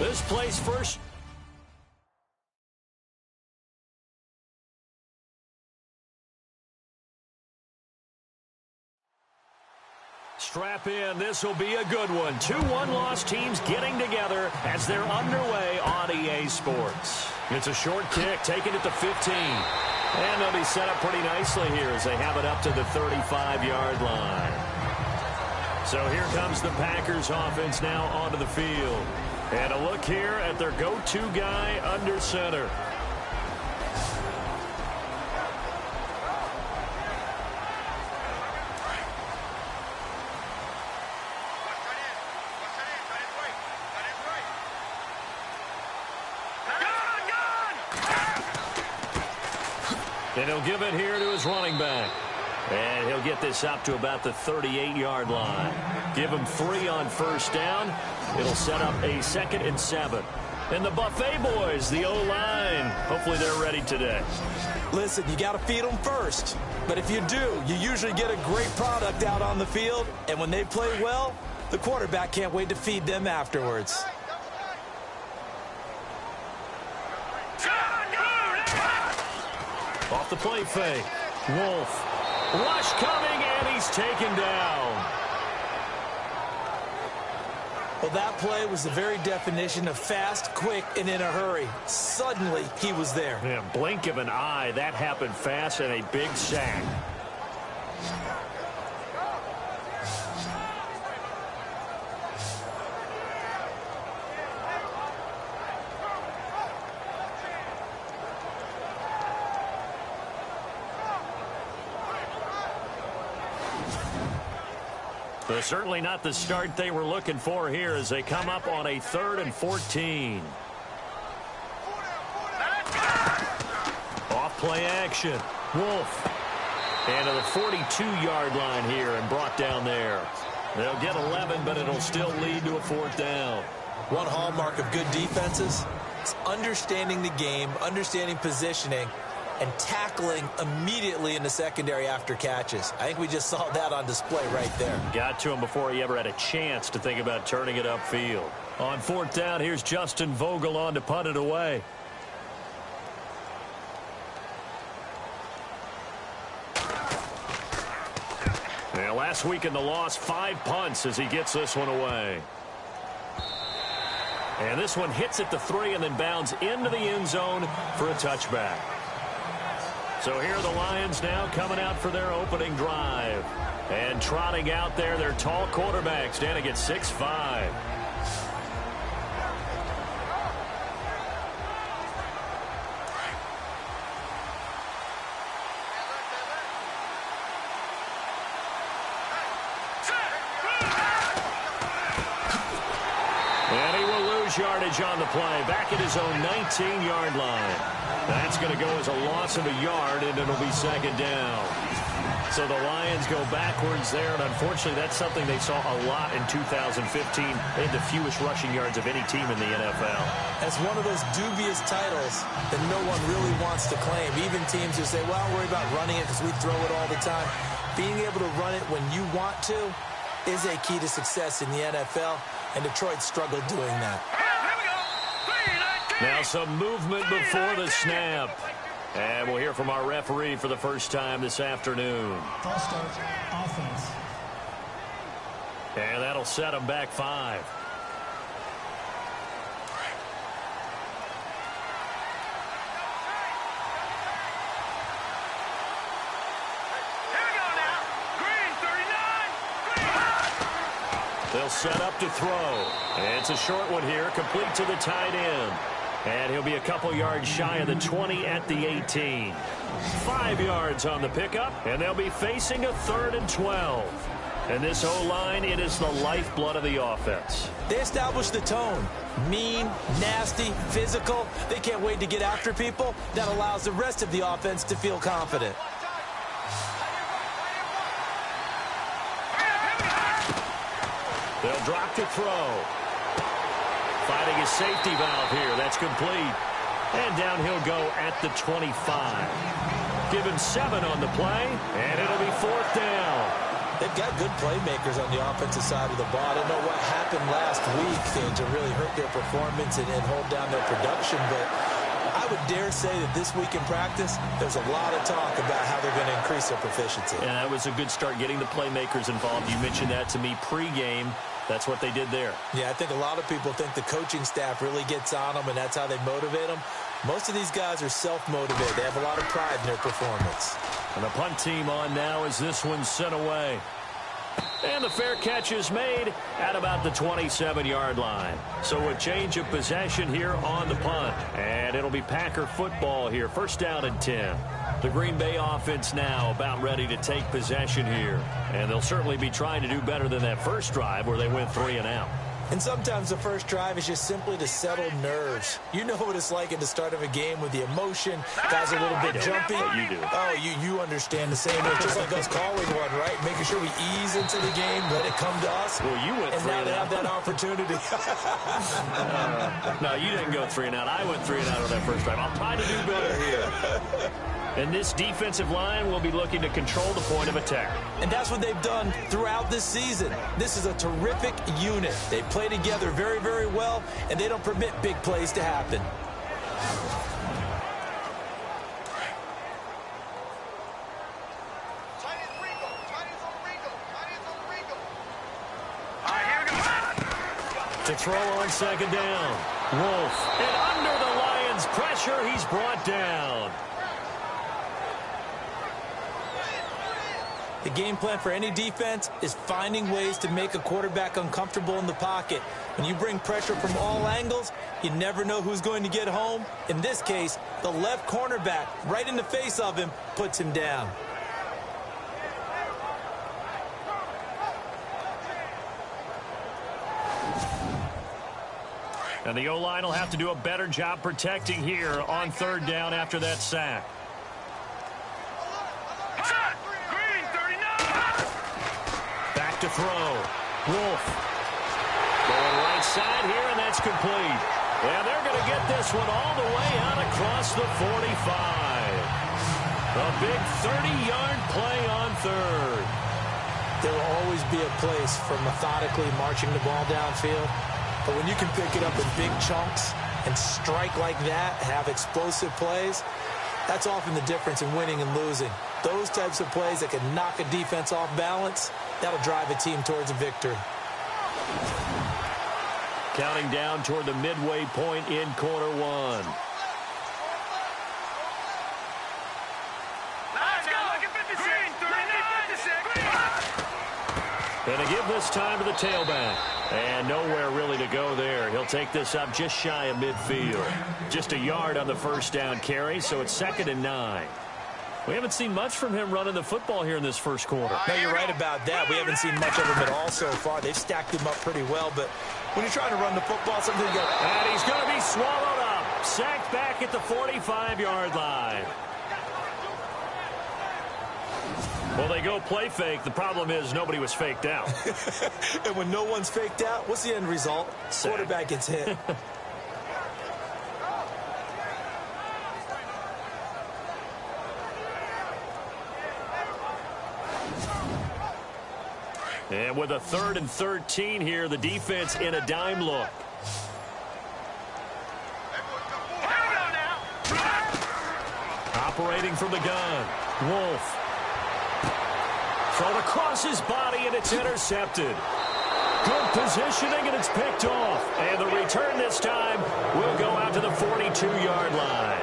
This place first. Strap in. This will be a good one. Two one-loss teams getting together as they're underway on EA Sports. It's a short kick, taking it to 15. And they'll be set up pretty nicely here as they have it up to the 35-yard line. So here comes the Packers offense now onto the field. And a look here at their go-to guy under center. And he'll give it here to his running back. And he'll get this up to about the 38-yard line. Give him 3 on first down. It'll set up a 2nd and 7. And the Buffet boys, the O-line, hopefully they're ready today. Listen, you got to feed them first. But if you do, you usually get a great product out on the field. And when they play well, the quarterback can't wait to feed them afterwards. Off the play fake. Wolf. Rush coming, and he's taken down. Well, that play was the very definition of fast, quick, and in a hurry. Suddenly, he was there. Yeah, blink of an eye. That happened fast and a big sack. So certainly not the start they were looking for here as they come up on a 3rd and 14. Off play action. Wolf. And to the 42-yard line here and brought down there. They'll get 11, but it'll still lead to a 4th down. One hallmark of good defenses is understanding the game, understanding positioning, and tackling immediately in the secondary after catches. I think we just saw that on display right there. Got to him before he ever had a chance to think about turning it upfield. On 4th down, here's Justin Vogel on to punt it away. Now, last week in the loss, 5 punts as he gets this one away. And this one hits at the 3 and then bounds into the end zone for a touchback. So here are the Lions now coming out for their opening drive. And trotting out there, their tall quarterback standing at 6'5". And he will lose yardage on the play. Back at his own 19-yard line. That's going to go as a loss of a yard, and it'll be 2nd down. So the Lions go backwards there, and unfortunately that's something they saw a lot in 2015. They had the fewest rushing yards of any team in the NFL. That's one of those dubious titles that no one really wants to claim. Even teams who say, well, I'll worry about running it because we throw it all the time. Being able to run it when you want to is a key to success in the NFL, and Detroit struggled doing that. Now some movement before the snap. And we'll hear from our referee for the first time this afternoon. False start, offense. And that'll set them back 5. They'll set up to throw. And it's a short one here, complete to the tight end. And he'll be a couple yards shy of the 20 at the 18. 5 yards on the pickup, and they'll be facing a 3rd and 12. And this O-line, it is the lifeblood of the offense. They establish the tone. Mean, nasty, physical. They can't wait to get after people. That allows the rest of the offense to feel confident. They'll drop to throw. Finding his safety valve here. That's complete. And down he'll go at the 25. Give him 7 on the play, and it'll be 4th down. They've got good playmakers on the offensive side of the ball. I don't know what happened last week to really hurt their performance and hold down their production, but I would dare say that this week in practice, there's a lot of talk about how they're going to increase their proficiency. And that was a good start getting the playmakers involved. You mentioned that to me pregame. That's what they did there. Yeah, I think a lot of people think the coaching staff really gets on them, and that's how they motivate them. Most of these guys are self-motivated. They have a lot of pride in their performance. And the punt team on now as this one's sent away. And the fair catch is made at about the 27-yard line. So a change of possession here on the punt. And it'll be Packer football here. First down and 10. The Green Bay offense now about ready to take possession here. And they'll certainly be trying to do better than that first drive where they went 3 and out. And sometimes the first drive is just simply to settle nerves. You know what it's like at the start of a game with the emotion. Guys are a little bit jumpy. You do. Oh, you understand the same way. Just like us calling one, right? Making sure we ease into the game, let it come to us. Well, you went 3 and out. And now they have that opportunity. No, you didn't go 3 and out. I went 3 and out on that first drive. I'll try to do better here. And this defensive line will be looking to control the point of attack. And that's what they've done throughout this season. This is a terrific unit. They play together very, very well, and they don't permit big plays to happen. To throw on second down. Wolf. And under the Lions' pressure, he's brought down. The game plan for any defense is finding ways to make a quarterback uncomfortable in the pocket. When you bring pressure from all angles, you never know who's going to get home. In this case, the left cornerback, right in the face of him, puts him down. And the O-line will have to do a better job protecting here on third down after that sack. Back to throw. Wolf. Going right side here, and that's complete. And they're going to get this one all the way out across the 45. A big 30-yard play on third. There will always be a place for methodically marching the ball downfield. But when you can pick it up in big chunks and strike like that, have explosive plays, that's often the difference in winning and losing. Those types of plays that can knock a defense off balance, that'll drive a team towards a victory. Counting down toward the midway point in quarter one. And to give this time to the tailback. And nowhere really to go there. He'll take this up just shy of midfield. Just a yard on the first down carry, so it's 2nd and 9. We haven't seen much from him running the football here in this first quarter. No, you're right about that. We haven't seen much of him at all so far. They've stacked him up pretty well, but when you're trying to run the football, something goes. And he's going to be swallowed up. Sacked back at the 45-yard line. Well, they go play fake. The problem is nobody was faked out. And when no one's faked out, what's the end result? Sack. Quarterback gets hit. And with a 3rd and 13 here, the defense in a dime look. Operating from the gun. Wolf. Thrown across his body, and it's intercepted. Good positioning, and it's picked off. And the return this time will go out to the 42-yard line.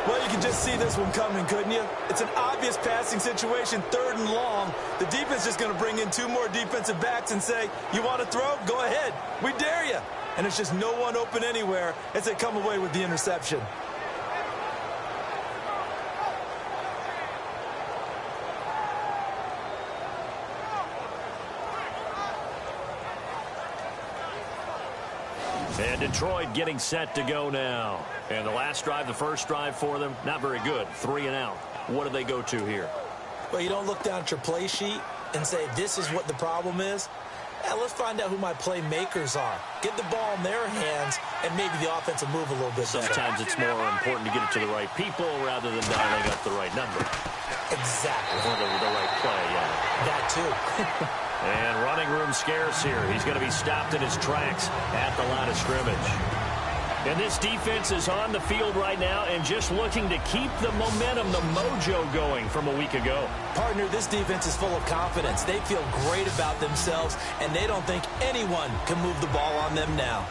Well, you can just see this one coming, couldn't you? It's an obvious passing situation, 3rd and long. The defense is going to bring in 2 more defensive backs and say, you want to throw? Go ahead. We dare you. And it's just no one open anywhere as they come away with the interception. And Detroit getting set to go now. And the last drive, the first drive for them, not very good. 3 and out. What do they go to here? Well, you don't look down at your play sheet and say, this is what the problem is. let's find out who my playmakers are. Get the ball in their hands, and maybe the offense will move a little bit better. Sometimes it's more important to get it to the right people rather than dialing up the right number. Exactly. Or the right play, yeah. That too. And running room scarce here. He's going to be stopped in his tracks at the line of scrimmage. And this defense is on the field right now and just looking to keep the momentum, the mojo going from a week ago. Partner, this defense is full of confidence. They feel great about themselves, and they don't think anyone can move the ball on them now.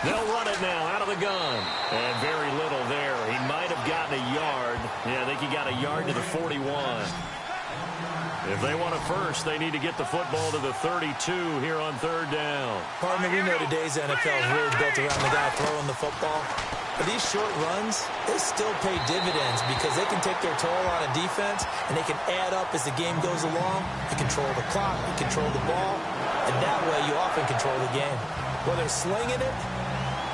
They'll run it now out of the gun. And very little there. He might have gotten a yard. Yeah, I think he got a yard to the 41. If they want a first, they need to get the football to the 32 here on third down. Partner, we know today's NFL is really built around the guy throwing the football. But these short runs, they still pay dividends because they can take their toll on a defense, and they can add up as the game goes along. You control the clock, you control the ball, and that way you often control the game. Whether slinging it,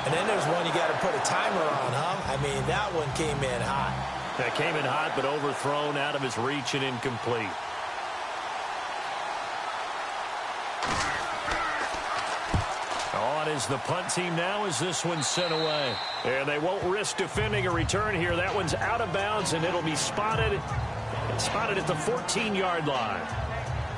and then there's one you got to put a timer on, huh? I mean, that one came in hot. That came in hot, but overthrown, out of his reach and incomplete. On is the punt team now as this one's sent away. And they won't risk defending a return here. That one's out of bounds, and it'll be spotted at the 14-yard line.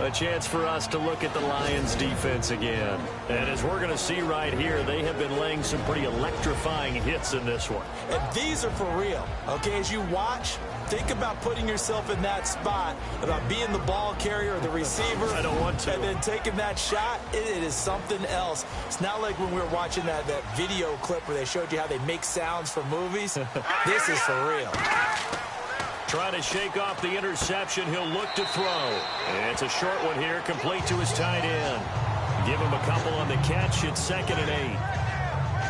A chance for us to look at the Lions defense again. And as we're going to see right here, they have been laying some pretty electrifying hits in this one. And these are for real. Okay, as you watch, think about putting yourself in that spot, about being the ball carrier or the receiver. I don't want to. And then taking that shot, it is something else. It's not like when we were watching that video clip where they showed you how they make sounds for movies. This is for real. Trying to shake off the interception. He'll look to throw. And it's a short one here, complete to his tight end. Give him a couple on the catch. It's 2nd and 8.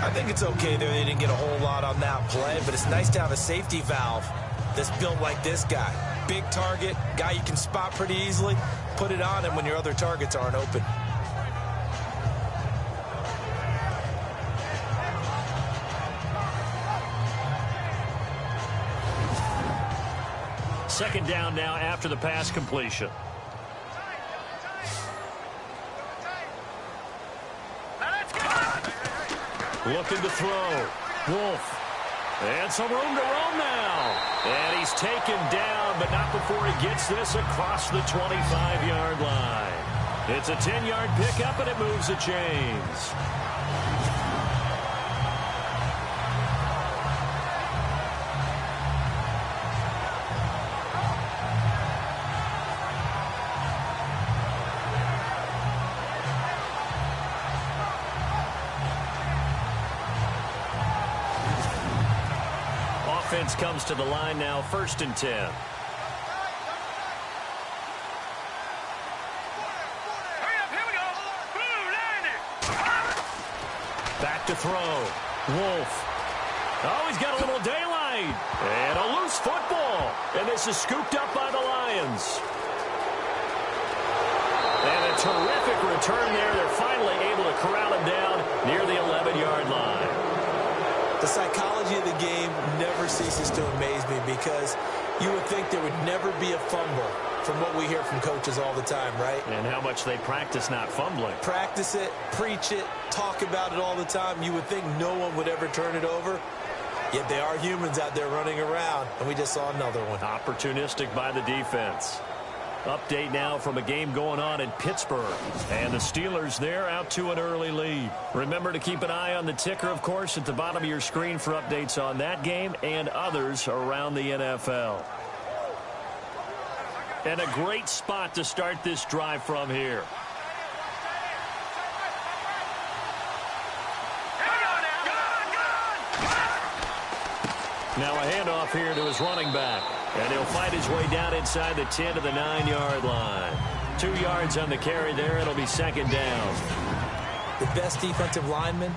I think it's okay there. They didn't get a whole lot on that play, but it's nice to have a safety valve that's built like this guy. Big target, guy you can spot pretty easily. Put it on him when your other targets aren't open. Second down now after the pass completion. Looking to throw. Wolf. And some room to roam now. And he's taken down, but not before he gets this across the 25-yard line. It's a 10-yard pickup, and it moves the chains. Offense comes to the line now, 1st and 10. Back to throw. Wolf. Oh, he's got a little daylight. And a loose football. And this is scooped up by the Lions. And a terrific return there. They're finally able to corral him down near the 11-yard line. The psychology of the game never ceases to amaze me because you would think there would never be a fumble from what we hear from coaches all the time, right? And how much they practice not fumbling. Practice it, preach it, talk about it all the time. You would think no one would ever turn it over. Yet they are humans out there running around, and we just saw another one. Opportunistic by the defense. Update now from a game going on in Pittsburgh. And the Steelers there out to an early lead. Remember to keep an eye on the ticker, of course, at the bottom of your screen for updates on that game and others around the NFL. And a great spot to start this drive from here. Now a handoff here to his running back. And he'll fight his way down inside the 10 to the 9-yard line. 2 yards on the carry there. It'll be 2nd down. The best defensive linemen,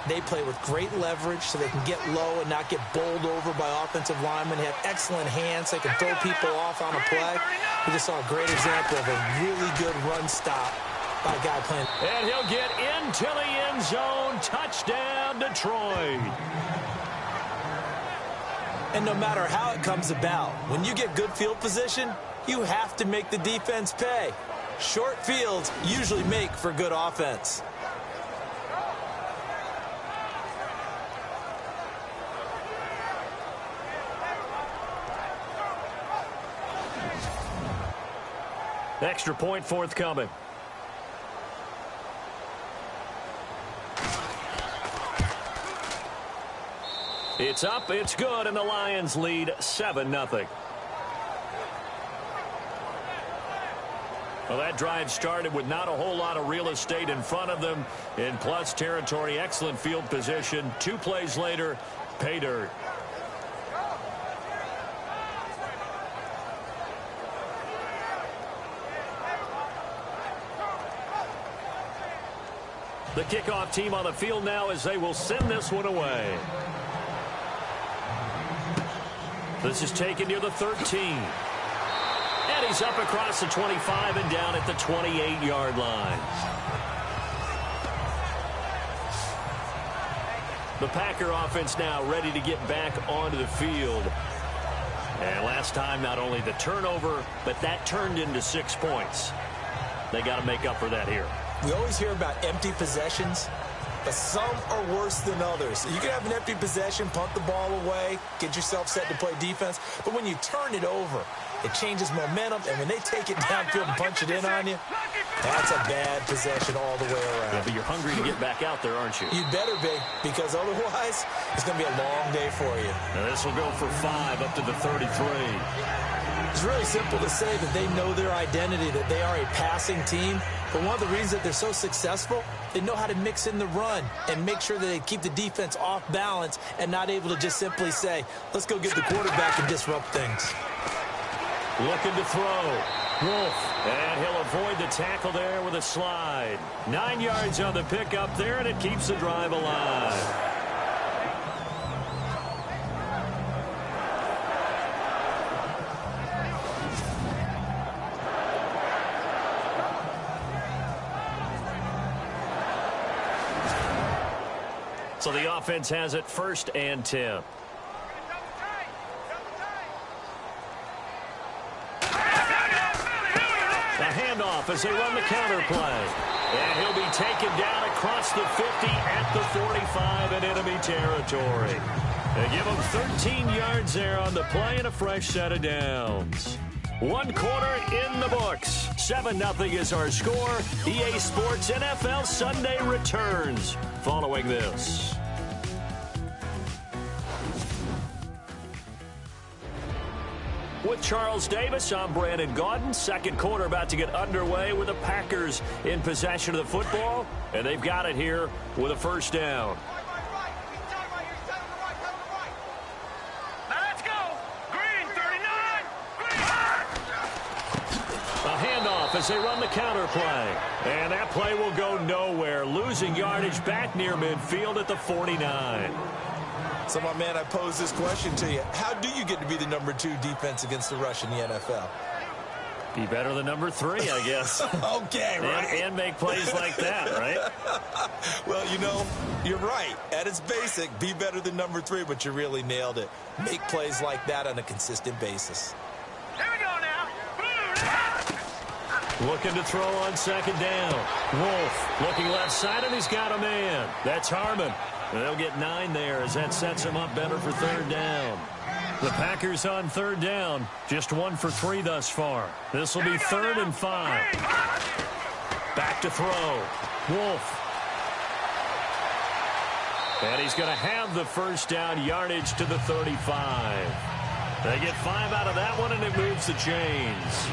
they play with great leverage so they can get low and not get bowled over by offensive linemen. They have excellent hands. They can throw people off on a play. We just saw a great example of a really good run stop by a guy playing. And he'll get into the end zone. Touchdown, Detroit. And no matter how it comes about, when you get good field position, you have to make the defense pay. Short fields usually make for good offense. Extra point forthcoming. It's up, it's good, and the Lions lead 7-0. Well, that drive started with not a whole lot of real estate in front of them. In plus territory, excellent field position. 2 plays later, pay dirt. The kickoff team on the field now as they will send this one away. This is taken near the 13. And he's up across the 25 and down at the 28-yard line. The Packer offense now ready to get back onto the field. And last time, not only the turnover, but that turned into 6 points. They got to make up for that here. We always hear about empty possessions, but some are worse than others. You can have an empty possession, punt the ball away, get yourself set to play defense, but when you turn it over, it changes momentum, and when they take it downfield and punch it in on you, that's a bad possession all the way around. Yeah, but you're hungry to get back out there, aren't you? You better be, because otherwise, it's going to be a long day for you. Now this will go for 5 up to the 33. It's really simple to say that they know their identity, that they are a passing team. But one of the reasons that they're so successful, they know how to mix in the run and make sure that they keep the defense off balance and not able to just simply say, let's go get the quarterback and disrupt things. Looking to throw. Wolf. And he'll avoid the tackle there with a slide. 9 yards on the pickup there, and it keeps the drive alive. So the offense has it 1st and 10. A handoff as they run the counter play. And he'll be taken down across the 50 at the 45 in enemy territory. They give him 13 yards there on the play and a fresh set of downs. 1 quarter in the books. 7-0 is our score. EA Sports NFL Sunday returns following this. With Charles Davis, I'm Brandon Gaudin. Second quarter about to get underway with the Packers in possession of the football. And they've got it here with a first down. Let's go. Green, 39. Green. A handoff as they run the counter play. And that play will go nowhere. Losing yardage back near midfield at the 49. So, my man, I pose this question to you. How do you get to be the number 2 defense against the rush in the NFL? Be better than number 3, I guess. Okay, right. And make plays like that, right? Well, you know, you're right. At its basic, be better than number 3, but you really nailed it. Make plays like that on a consistent basis. Here we go now. Looking to throw on 2nd down. Wolf looking left side, and he's got a man. That's Harmon. And they'll get 9 there as that sets him up better for 3rd down. The Packers on 3rd down. Just 1 for 3 thus far. This will be 3rd and 5. Back to throw. Wolf. And he's going to have the first down, yardage to the 35. They get 5 out of that one, and it moves the chains.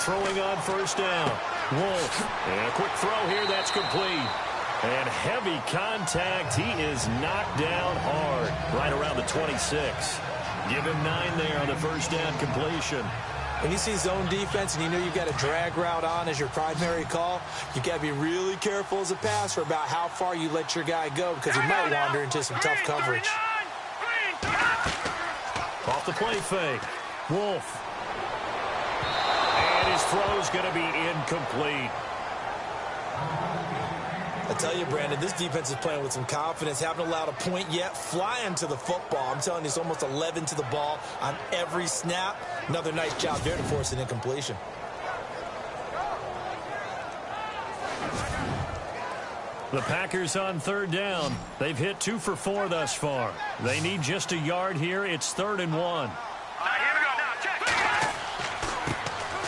Throwing on 1st down. Wolf. And a quick throw here. That's complete. And heavy contact. He is knocked down hard right around the 26. Give him 9 there on the first down completion. When you see zone defense and you know you've got a drag route on as your primary call, you've got to be really careful as a passer about how far you let your guy go because he might wander into some tough coverage. Off the play fake. Wolf. And his throw's going to be incomplete. I tell you, Brandon, this defense is playing with some confidence. Haven't allowed a point yet. Flying to the football. I'm telling you, it's almost 11 to the ball on every snap. Another nice job there to force an incompletion. The Packers on third down. They've hit 2 for 4 thus far. They need just a yard here. It's 3rd and 1. Here we go. Now, check.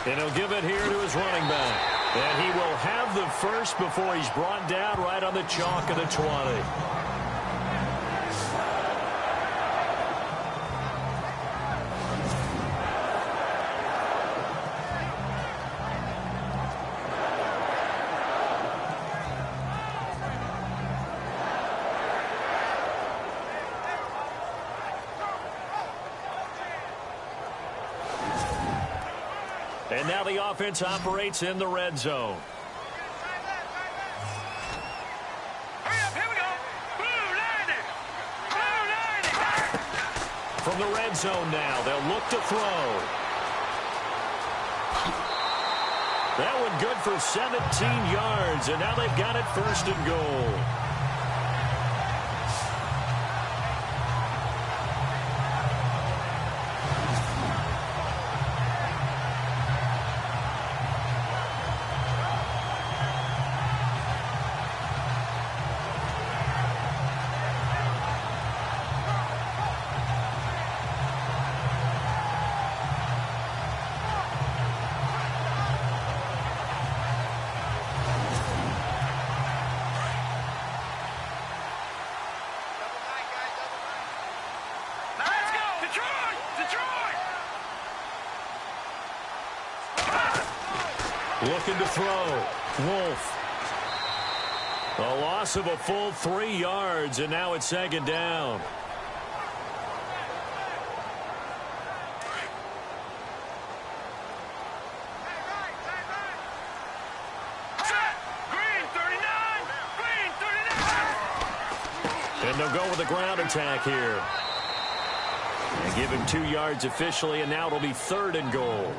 And he'll give it here to his running back. And he will have the first before he's brought down right on the chalk of the 20. And now the offense operates in the red zone. Hurry up, here we go. Blue 90. Blue 90. From the red zone now, they'll look to throw. That one good for 17 yards, and now they've got it 1st and goal. Let's go. Detroit. Detroit. Looking to throw. Wolf. A loss of a full 3 yards, and now it's 2nd down. Set. Green 39. Green 39. And they'll go with a ground attack here. And give him 2 yards officially, and now it'll be 3rd and goal.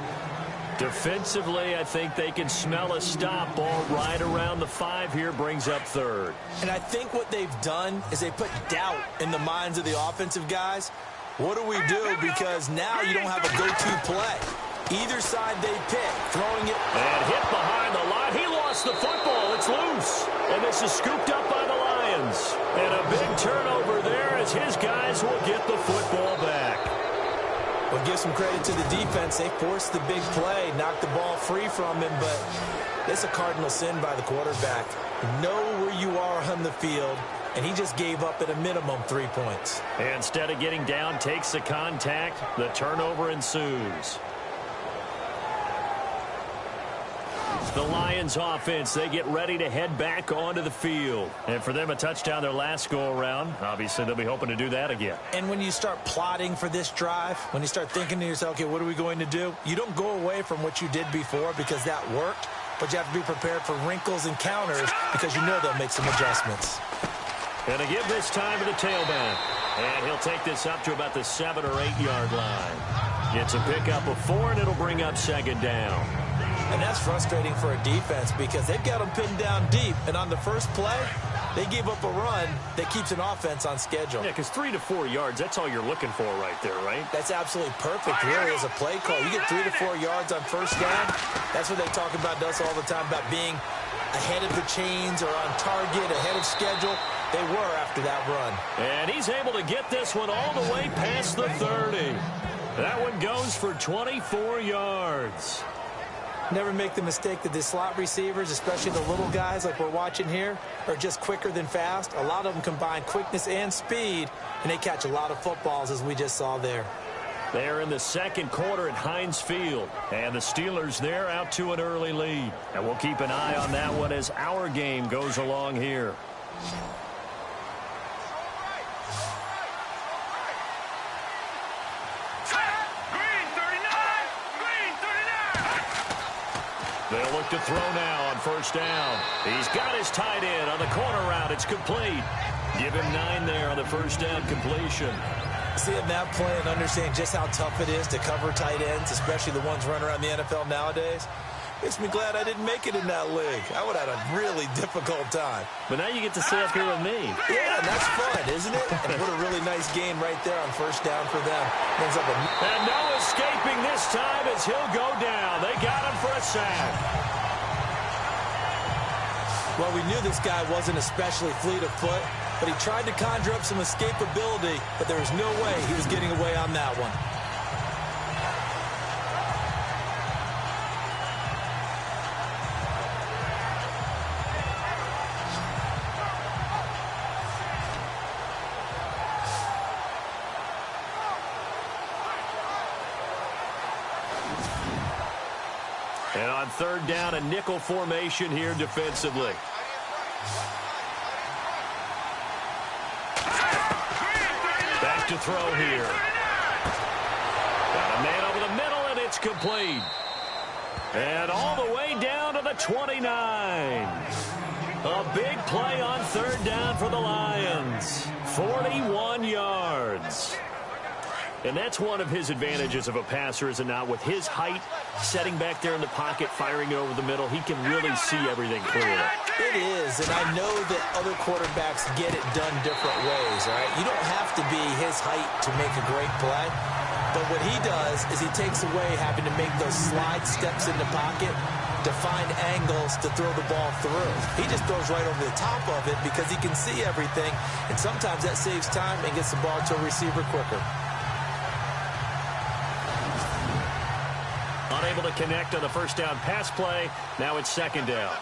Defensively, I think they can smell a stop. Ball right around the 5 here, brings up 3rd. And I think what they've done is they put doubt in the minds of the offensive guys. What do we do? Because now you don't have a go-to play. Either side they pick, throwing it. And hit behind the line. He lost the football. It's loose. And this is scooped up by the Lions. And a big turnover there as his guys will get the football back. We'll give some credit to the defense. They forced the big play, knocked the ball free from him, but it's a cardinal sin by the quarterback. Know where you are on the field, and he just gave up at a minimum 3 points. And instead of getting down, takes the contact. The turnover ensues. The Lions offense, they get ready to head back onto the field. And for them, a touchdown their last go-around. Obviously, they'll be hoping to do that again. And when you start plotting for this drive, when you start thinking to yourself, okay, what are we going to do? You don't go away from what you did before because that worked, but you have to be prepared for wrinkles and counters because you know they'll make some adjustments. And to give this time to the tailback. And he'll take this up to about the 7 or 8 yard line. Gets a pickup of 4, and it'll bring up 2nd down. And that's frustrating for a defense because they've got them pinned down deep. And on the first play, they gave up a run that keeps an offense on schedule. Yeah, because 3 to 4 yards, that's all you're looking for right there, right? That's absolutely perfect, really, as a play call. You get 3 to 4 yards on first down. That's what they talk about us all the time, about being ahead of the chains or on target, ahead of schedule. They were after that run. And he's able to get this one all the way past the 30. That one goes for 24 yards. Never make the mistake that the slot receivers, especially the little guys like we're watching here, are just quicker than fast. A lot of them combine quickness and speed, and they catch a lot of footballs, as we just saw there. They're in the second quarter at Heinz Field. And the Steelers, they're out to an early lead. And we'll keep an eye on that one as our game goes along here. They'll look to throw now on first down. He's got his tight end on the corner route. It's complete. Give him 9 there on the first down completion. Seeing that play and understanding just how tough it is to cover tight ends, especially the ones running around the NFL nowadays, makes me glad I didn't make it in that league. I would have had a really difficult time. But now you get to sit up here with me. Yeah, and that's fun, isn't it? And what a really nice game right there on first down for them. And no escaping this time as he'll go down. They got him for a sack. Well, we knew this guy wasn't especially fleet of foot, but he tried to conjure up some escapability, but there was no way he was getting away on that one. And on third down, a nickel formation here defensively. Back to throw here. Got a man over the middle, and it's complete. And all the way down to the 29. A big play on third down for the Lions. 41 yards. And that's one of his advantages of a passer, is it not? With his height, setting back there in the pocket, firing over the middle, he can really see everything clearly. It is, and I know that other quarterbacks get it done different ways, all right? You don't have to be his height to make a great play. But what he does is he takes away having to make those slide steps in the pocket to find angles to throw the ball through. He just throws right over the top of it because he can see everything, and sometimes that saves time and gets the ball to a receiver quicker. Unable to connect on the first down pass play. Now it's second down.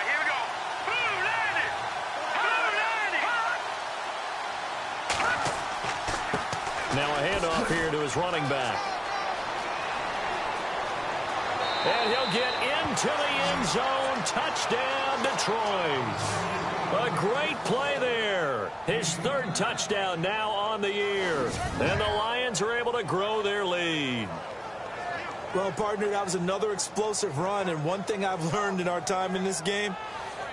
Here we go. Blue landed. Now a handoff here to his running back. And he'll get into the end zone. Touchdown, Detroit. A great play there. His third touchdown now on the year. And the Lions are able to grow their lead. Well, partner, that was another explosive run. And one thing I've learned in our time in this game,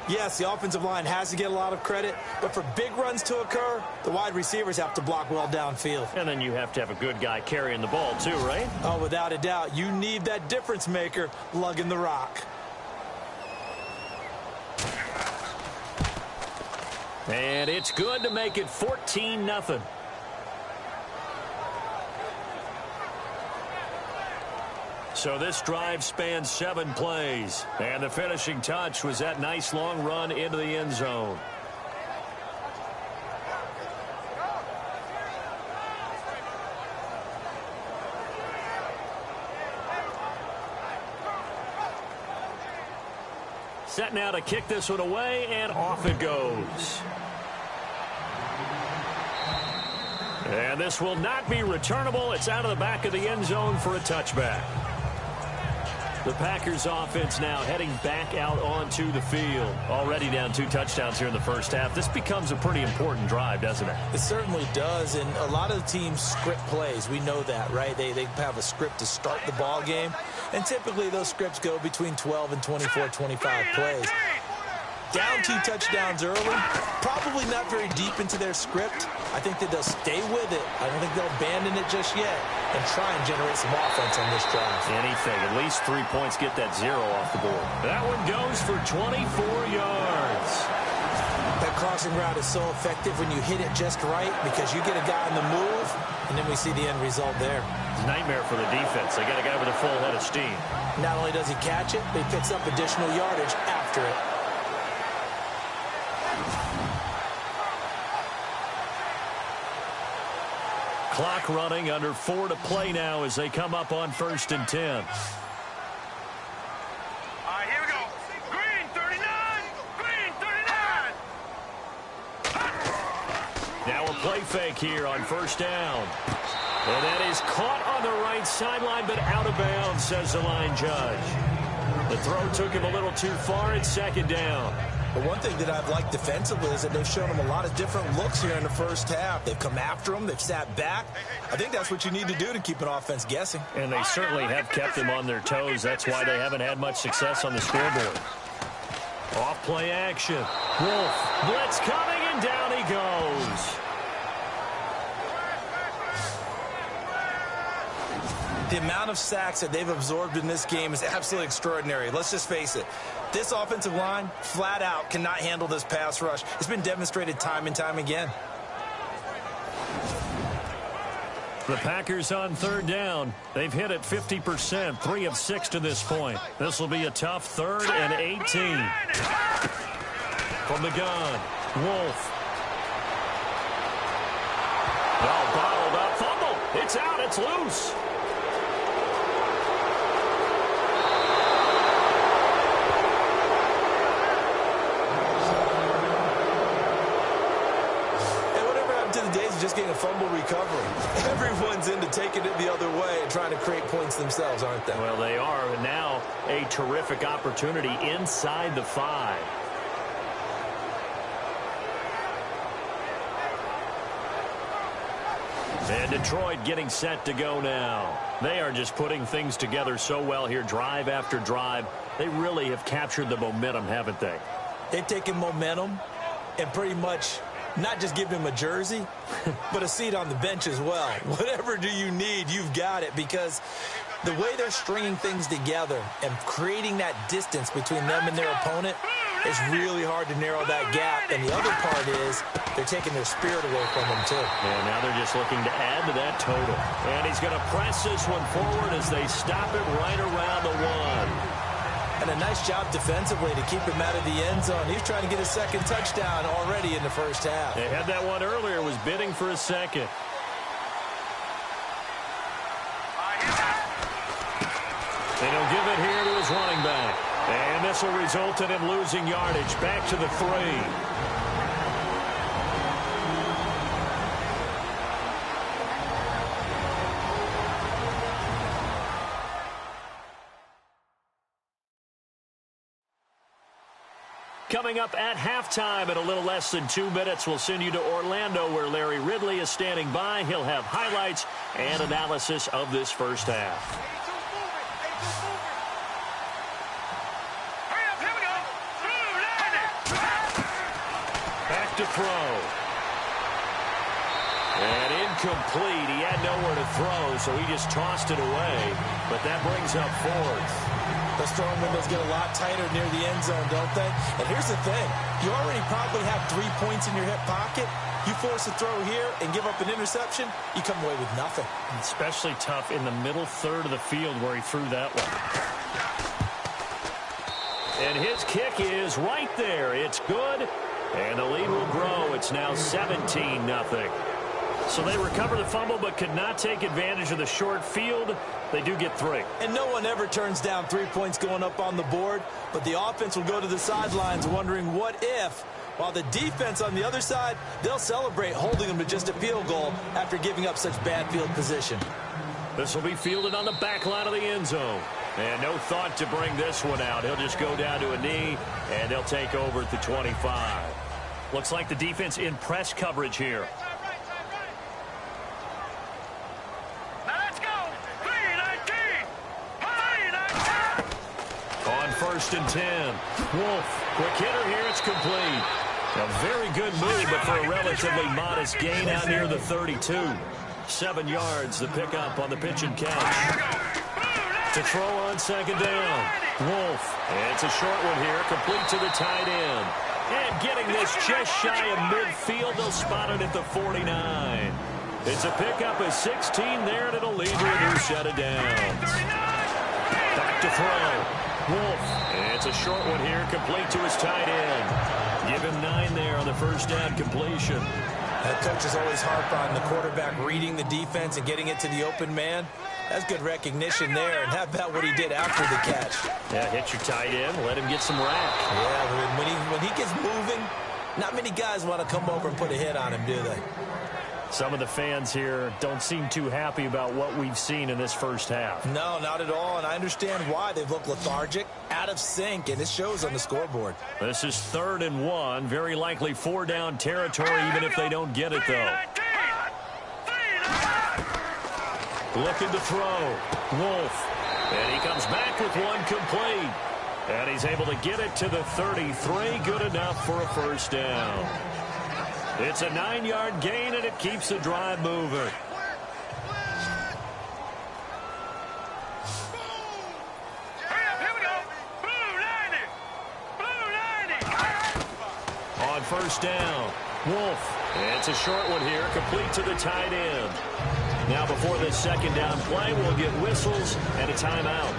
yes, the offensive line has to get a lot of credit. But for big runs to occur, the wide receivers have to block well downfield. And then you have to have a good guy carrying the ball too, right? Oh, without a doubt. You need that difference maker lugging the rock. And it's good to make it 14-0. So this drive spans 7 plays. And the finishing touch was that nice long run into the end zone. Set now to kick this one away, and off it goes. And this will not be returnable. It's out of the back of the end zone for a touchback. The Packers offense now heading back out onto the field. Already down 2 touchdowns here in the first half. This becomes a pretty important drive, doesn't it? It certainly does, and a lot of teams script plays. We know that, right? They have a script to start the ball game, and typically those scripts go between 12 and 24, 25 plays. Down 2 touchdowns early, probably not very deep into their script. I think that they'll stay with it. I don't think they'll abandon it just yet and try and generate some offense on this drive. Anything. At least 3 points, get that 0 off the board. That one goes for 24 yards. That crossing route is so effective when you hit it just right because you get a guy on the move, and then we see the end result there. Nightmare for the defense. They got a guy with a full head of steam. Not only does he catch it, but he picks up additional yardage after it. Clock running, under 4 to play now as they come up on 1st and 10. Here we go. Green 39. Green 39. Now a play fake here on first down. And that is caught on the right sideline, but out of bounds, says the line judge. The throw took him a little too far. It's second down. But one thing that I've liked defensively is that they've shown him a lot of different looks here in the first half. They've come after him. They've sat back. I think that's what you need to do to keep an offense guessing. And they certainly have kept him on their toes. That's why they haven't had much success on the scoreboard. Off play action. Wolf. Blitz coming, and down he goes. The amount of sacks that they've absorbed in this game is absolutely extraordinary. Let's just face it. This offensive line, flat out, cannot handle this pass rush. It's been demonstrated time and time again. The Packers on third down. They've hit it 50%, 3 of 6 to this point. This will be a tough 3rd and 18. From the gun, Wolf. Oh, bottled up, fumble. It's out, it's loose. Just getting a fumble recovery. Everyone's into taking it the other way and trying to create points themselves, aren't they? Well, they are, and now a terrific opportunity inside the 5. And Detroit getting set to go now. They are just putting things together so well here, drive after drive. They really have captured the momentum, haven't they? They've taken momentum and pretty much not just give him a jersey, but a seat on the bench as well. Whatever do you need, you've got it, because the way they're stringing things together and creating that distance between them and their opponent is really hard to narrow that gap. And the other part is they're taking their spirit away from them, too. And now they're just looking to add to that total. And he's going to press this one forward as they stop it right around the 1. And a nice job defensively to keep him out of the end zone. He's trying to get his second touchdown already in the first half. They had that one earlier, was bidding for a second. And he'll give it here to his running back. And this will result in him losing yardage back to the 3. Coming up at halftime in a little less than 2 minutes, we'll send you to Orlando where Larry Ridley is standing by. He'll have highlights and analysis of this first half. Back to throw. And incomplete. He had nowhere to throw, so he just tossed it away. But that brings up 4th. Those throwing windows get a lot tighter near the end zone, don't they? And here's the thing. You already probably have 3 points in your hip pocket. You force a throw here and give up an interception, you come away with nothing. Especially tough in the middle 3rd of the field where he threw that one. And his kick is right there. It's good. And the lead will grow. It's now 17-0. So they recover the fumble but could not take advantage of the short field. They do get 3. And no one ever turns down 3 points going up on the board, but the offense will go to the sidelines wondering what if, while the defense on the other side, they'll celebrate holding them to just a field goal after giving up such bad field position. This will be fielded on the back line of the end zone. And no thought to bring this one out. He'll just go down to a knee, and they'll take over at the 25. Looks like the defense in press coverage here. First and 10. Wolf, quick hitter here, it's complete. A very good move, but for a relatively modest gain out near the 32. 7 yards, the pickup on the pitch and catch. To throw on second down. Wolf, and it's a short one here, complete to the tight end. And getting this just shy of midfield, they'll spot it at the 49. It's a pickup of 16 there, and it'll lead to a new set of downs. Back to throw. Wolf, and it's a short one here, complete to his tight end. Give him 9 there on the first down completion. That coach is always harp on the quarterback reading the defense and getting it to the open man. That's good recognition there, and how about what he did after the catch? Yeah, hit your tight end, let him get some rack. Yeah, when he gets moving, not many guys want to come over and put a hit on him, do they? Some of the fans here don't seem too happy about what we've seen in this first half. No, not at all, and I understand why. They've looked lethargic, out of sync, and it shows on the scoreboard. This is 3rd and 1, very likely 4-down territory even if they don't get it, though. Looking to throw. Wolf. And he comes back with one complete. And he's able to get it to the 33. Good enough for a first down. It's a 9-yard gain, and it keeps the drive moving. On first down, Wolf. It's a short one here, complete to the tight end. Now before this second down play, we'll get whistles and a timeout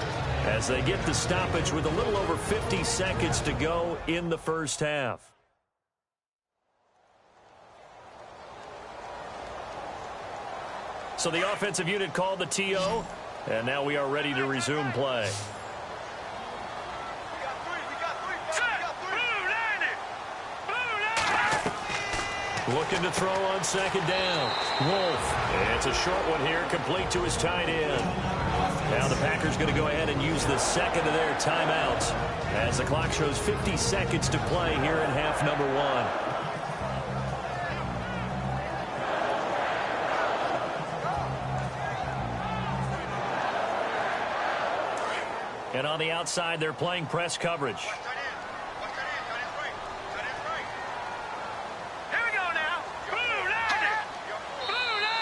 as they get the stoppage with a little over 50 seconds to go in the first half. So the offensive unit called the TO, and now we are ready to resume play. Looking to throw on second down. Wolf. It's a short one here, complete to his tight end. Now the Packers going to go ahead and use the second of their timeouts as the clock shows 50 seconds to play here in half number 1. And on the outside, they're playing press coverage. Here we go now. Blue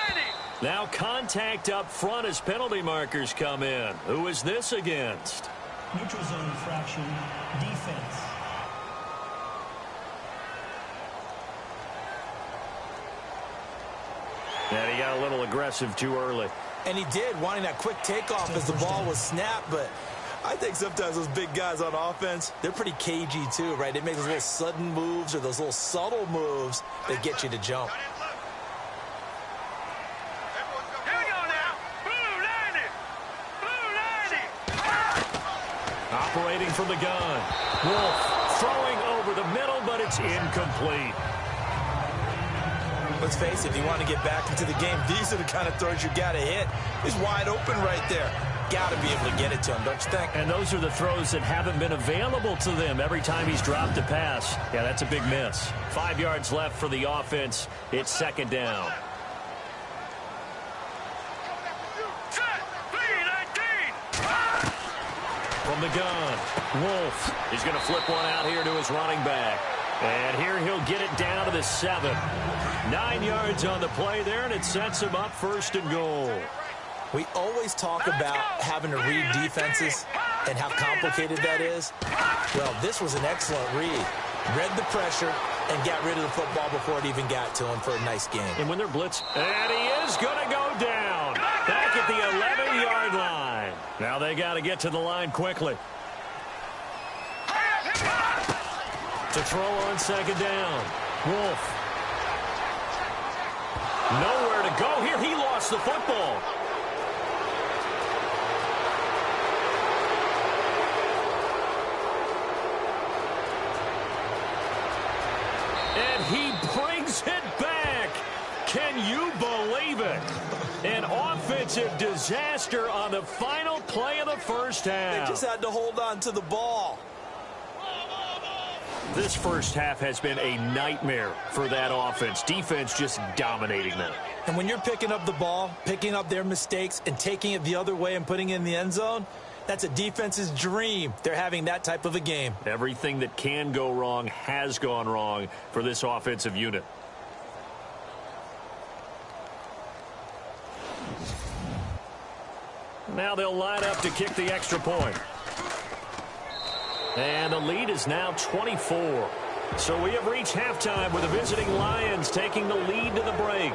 90. Now contact up front as penalty markers come in. Who is this against? Neutral zone infraction, defense. And he got a little aggressive too early. And he did, wanting that quick takeoff as the ball was snapped, but I think sometimes those big guys on offense, they're pretty cagey too, right? They make those little sudden moves or those little subtle moves that get you to jump. Here we go now. Blue 90. Operating from the gun. Wolf throwing over the middle, but it's incomplete. Let's face it, if you want to get back into the game, these are the kind of throws you got to hit. He's wide open right there. Got to be able to get it to him, don't you think? And those are the throws that haven't been available to them every time he's dropped a pass. Yeah, that's a big miss. 5 yards left for the offense. It's second down. Set. Blue 19. From the gun, Wolf. He's going to flip one out here to his running back. And here he'll get it down to the 7. 9 yards on the play there, and it sets him up 1st and goal. We always talk about having to read defenses and how complicated that is. Well, this was an excellent read. Read the pressure and got rid of the football before it even got to him for a nice game. And when they're blitz, and he is going to go down back at the 11-yard line. Now they got to get to the line quickly. To throw on second down. Wolf. Nowhere to go here. He lost the football. And he brings it back. Can you believe it? An offensive disaster on the final play of the first half. They just had to hold on to the ball. This first half has been a nightmare for that offense. Defense just dominating them. And when you're picking up the ball, picking up their mistakes, and taking it the other way and putting it in the end zone, that's a defense's dream. They're having that type of a game. Everything that can go wrong has gone wrong for this offensive unit. Now they'll line up to kick the extra point. And the lead is now 24. So we have reached halftime with the visiting Lions taking the lead to the break.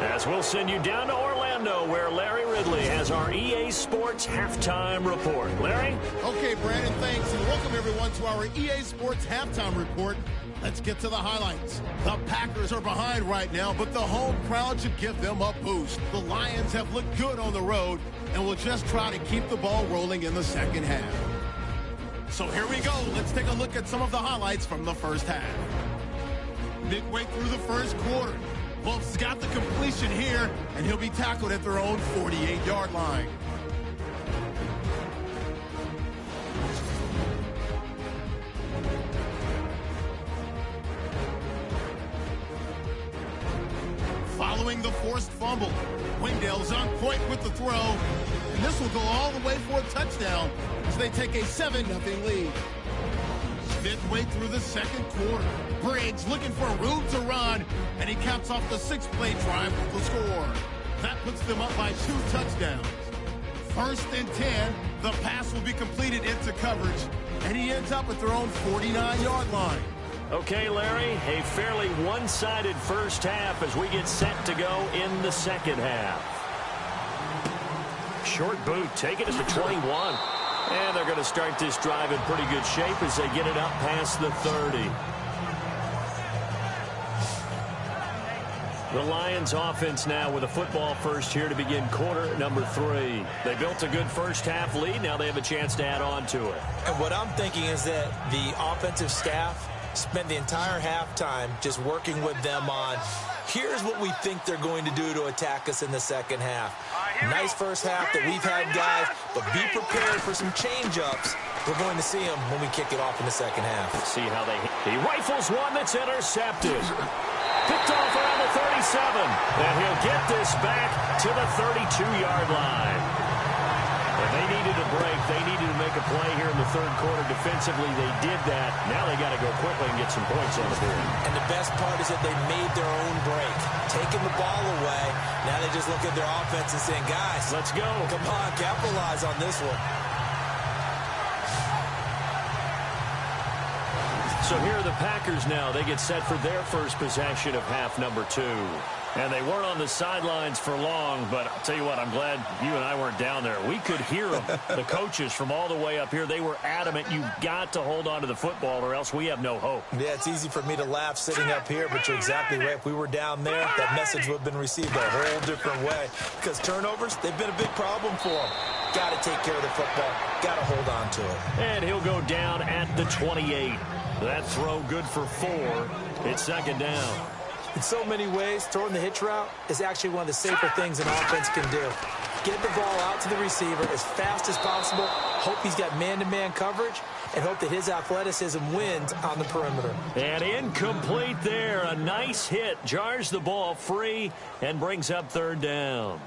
As we'll send you down to Orlando, where Larry Ridley has our EA Sports Halftime Report. Larry? Okay, Brandon, thanks, and welcome everyone to our EA Sports Halftime Report. Let's get to the highlights. The Packers are behind right now, but the home crowd should give them a boost. The Lions have looked good on the road and will just try to keep the ball rolling in the second half. So here we go. Let's take a look at some of the highlights from the first half. Midway through the first quarter, Wolf's got the completion here, and he'll be tackled at their own 48-yard line. Following the forced fumble, Wingdale's on point with the throw, and this will go all the way for a touchdown as they take a 7-0 lead. Midway through the second quarter, Briggs looking for room to run, and he caps off the 6-play drive with the score. That puts them up by 2 touchdowns. 1st and 10, the pass will be completed into coverage, and he ends up at their own 49-yard line. Okay, Larry, a fairly one-sided first half as we get set to go in the second half. Short boot, taken at the 21. And they're going to start this drive in pretty good shape as they get it up past the 30. The Lions offense now with a football first here to begin quarter number 3. They built a good first half lead. Now they have a chance to add on to it. And what I'm thinking is that the offensive staff spent the entire halftime just working with them on, here's what we think they're going to do to attack us in the second half. Nice first half that we've had, guys, but be prepared for some change-ups. We're going to see them when we kick it off in the second half. See how he rifles one that's intercepted. Picked off around the 37, and he'll get this back to the 32-yard line. If they needed a break, they needed to make a play here in the third quarter. Defensively, they did that. Now they got to go quickly and get some points on the board. And the best part is that they made their own break. Taking the ball away, now they just look at their offense and saying, guys, let's go. Come on, capitalize on this one. So here are the Packers now. They get set for their first possession of half number 2. And they weren't on the sidelines for long, but I'll tell you what, I'm glad you and I weren't down there. We could hear them, the coaches from all the way up here. They were adamant, you've got to hold on to the football or else we have no hope. Yeah, it's easy for me to laugh sitting up here, but you're exactly right. If we were down there, that message would have been received a whole different way. Because turnovers, they've been a big problem for them. Got to take care of the football. Got to hold on to it. And he'll go down at the 28. That throw good for 4. It's second down. In so many ways, throwing the hitch route is actually one of the safer things an offense can do. Get the ball out to the receiver as fast as possible, hope he's got man-to-man coverage, and hope that his athleticism wins on the perimeter. And incomplete there. A nice hit. Jars the ball free and brings up third down.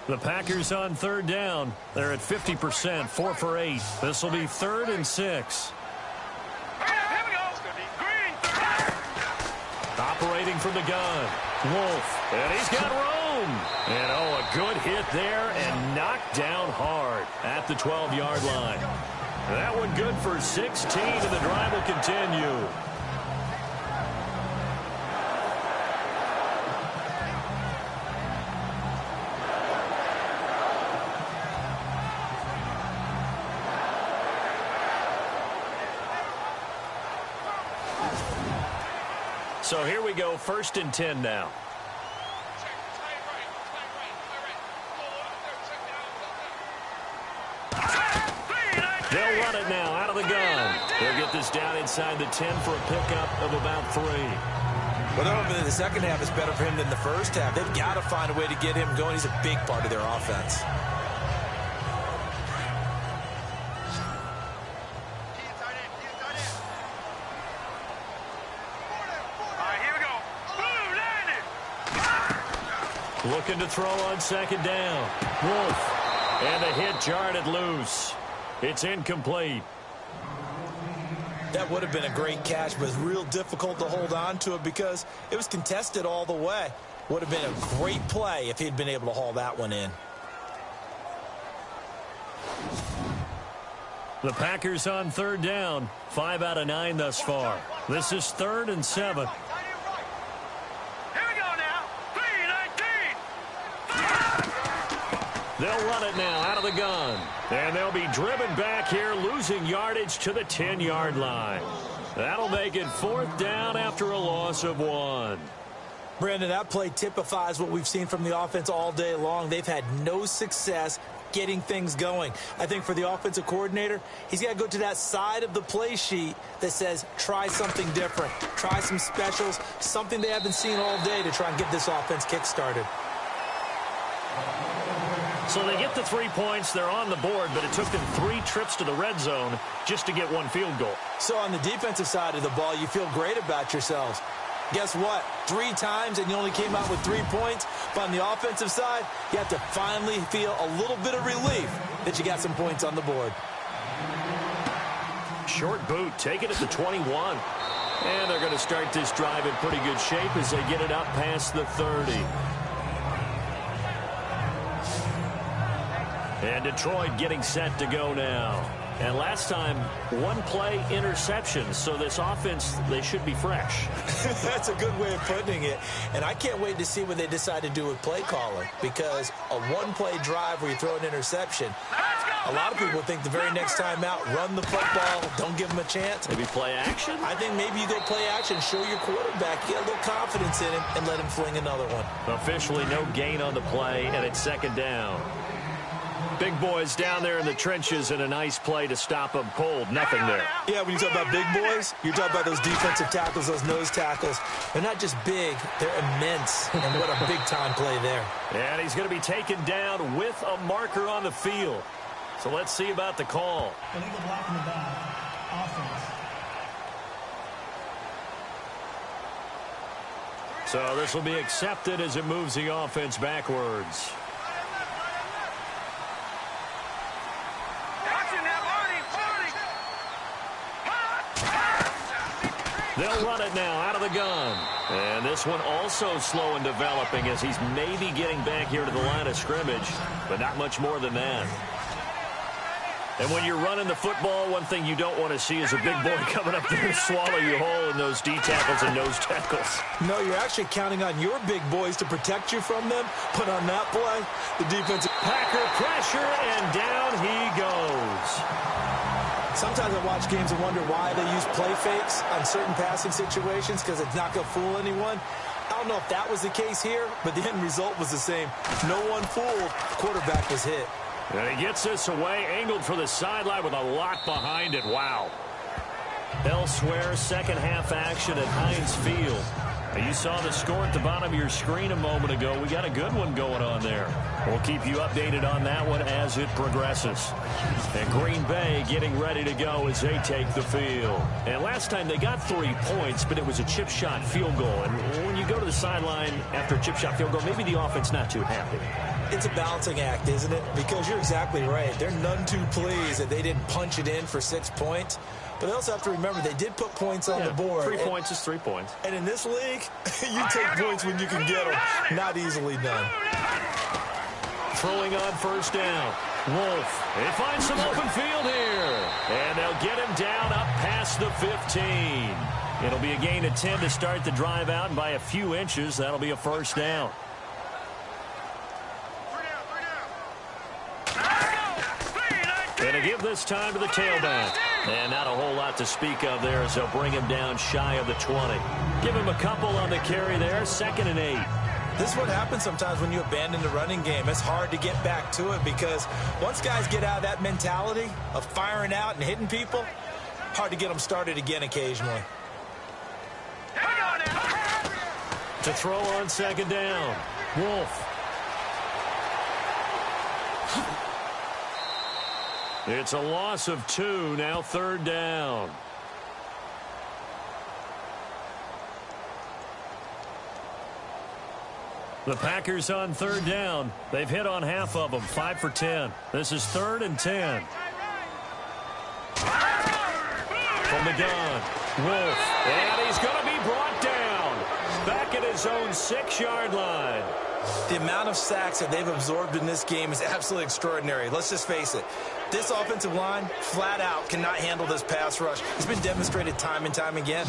The Packers on third down. They're at 50%, 4 for 8. This will be 3rd and 6. Operating from the gun, Wolf, and he's got room. And, a good hit there and knocked down hard at the 12-yard line. That one good for 16, and the drive will continue. So here we go, 1st and 10 now. They'll run it now out of the gun. They'll get this down inside the 10 for a pickup of about 3. Well, they're hoping that the second half is better for him than the first half. They've got to find a way to get him going. He's a big part of their offense. Looking to throw on second down. Wolf. And the hit jarred it loose. It's incomplete. That would have been a great catch, but it's real difficult to hold on to it because it was contested all the way. Would have been a great play if he'd been able to haul that one in. The Packers on third down. 5 out of 9 thus far. This is 3rd and 7. They'll run it now out of the gun. And they'll be driven back here, losing yardage to the 10-yard line. That'll make it 4th down after a loss of 1. Brandon, that play typifies what we've seen from the offense all day long. They've had no success getting things going. I think for the offensive coordinator, he's got to go to that side of the play sheet that says try something different, try some specials, something they haven't seen all day to try and get this offense kick-started. So they get the 3 points, they're on the board, but it took them 3 trips to the red zone just to get 1 field goal. So on the defensive side of the ball, you feel great about yourselves. Guess what? 3 times and you only came out with 3 points. But on the offensive side, you have to finally feel a little bit of relief that you got some points on the board. Short boot, take it at the 21. And they're going to start this drive in pretty good shape as they get it up past the 30. And Detroit getting set to go now. And last time, 1 play interception. So this offense, they should be fresh. That's a good way of putting it. And I can't wait to see what they decide to do with play calling. Because a 1-play drive where you throw an interception, a lot of people think the very next time out, run the football, don't give them a chance. Maybe play action? I think maybe you go play action, show your quarterback, get a little confidence in him, and let him fling another one. Officially no gain on the play, and it's 2nd down. Big boys down there in the trenches and a nice play to stop them cold. Nothing there. Yeah, when you talk about big boys, you're talking about those defensive tackles, those nose tackles. They're not just big, they're immense. And what a big-time play there. And he's going to be taken down with a marker on the field. So let's see about the call. Illegal block in the back. Offense. So this will be accepted as it moves the offense backwards. They'll run it now out of the gun. And this one also slow in developing as he's maybe getting back here to the line of scrimmage, but not much more than that. And when you're running the football, one thing you don't want to see is a big boy coming up there and swallow you whole in those D tackles and nose tackles. No, you're actually counting on your big boys to protect you from them. But on that play, the defensive Packer pressure, and down he goes. Sometimes I watch games and wonder why they use play fakes on certain passing situations because it's not going to fool anyone. I don't know if that was the case here, but the end result was the same. No one fooled. Quarterback was hit. And he gets this away, angled for the sideline with a lot behind it. Wow. Elsewhere, second half action at Heinz Field. You saw the score at the bottom of your screen a moment ago. We got a good one going on there. We'll keep you updated on that one as it progresses. And Green Bay getting ready to go as they take the field. And last time they got 3 points, but it was a chip shot field goal. And when you go to the sideline after a chip shot field goal, maybe the offense not too happy. It's a balancing act, isn't it? Because you're exactly right. They're none too pleased that they didn't punch it in for 6 points. But they also have to remember they did put points on the board. 3 points is 3 points. And in this league, you take points when you can get them. Not easily done. Throwing on first down. Wolf. They find some open field here. And they'll get him down up past the 15. It'll be a gain of 10 to start the drive out, and by a few inches, that'll be a first down. And to give this time to the tailback. And not a whole lot to speak of there as they'll bring him down shy of the 20. Give him a couple on the carry there, 2nd and 8. This is what happens sometimes when you abandon the running game. It's hard to get back to it because once guys get out of that mentality of firing out and hitting people, hard to get them started again occasionally. To throw on 2nd down. Wolf. It's a loss of 2, now 3rd down. The Packers on 3rd down. They've hit on half of them, 5 for 10. This is 3rd and 10. From the gun, Wolf. And he's going to be brought down. Back at his own 6-yard line. The amount of sacks that they've absorbed in this game is absolutely extraordinary. Let's just face it. This offensive line, flat out, cannot handle this pass rush. It's been demonstrated time and time again.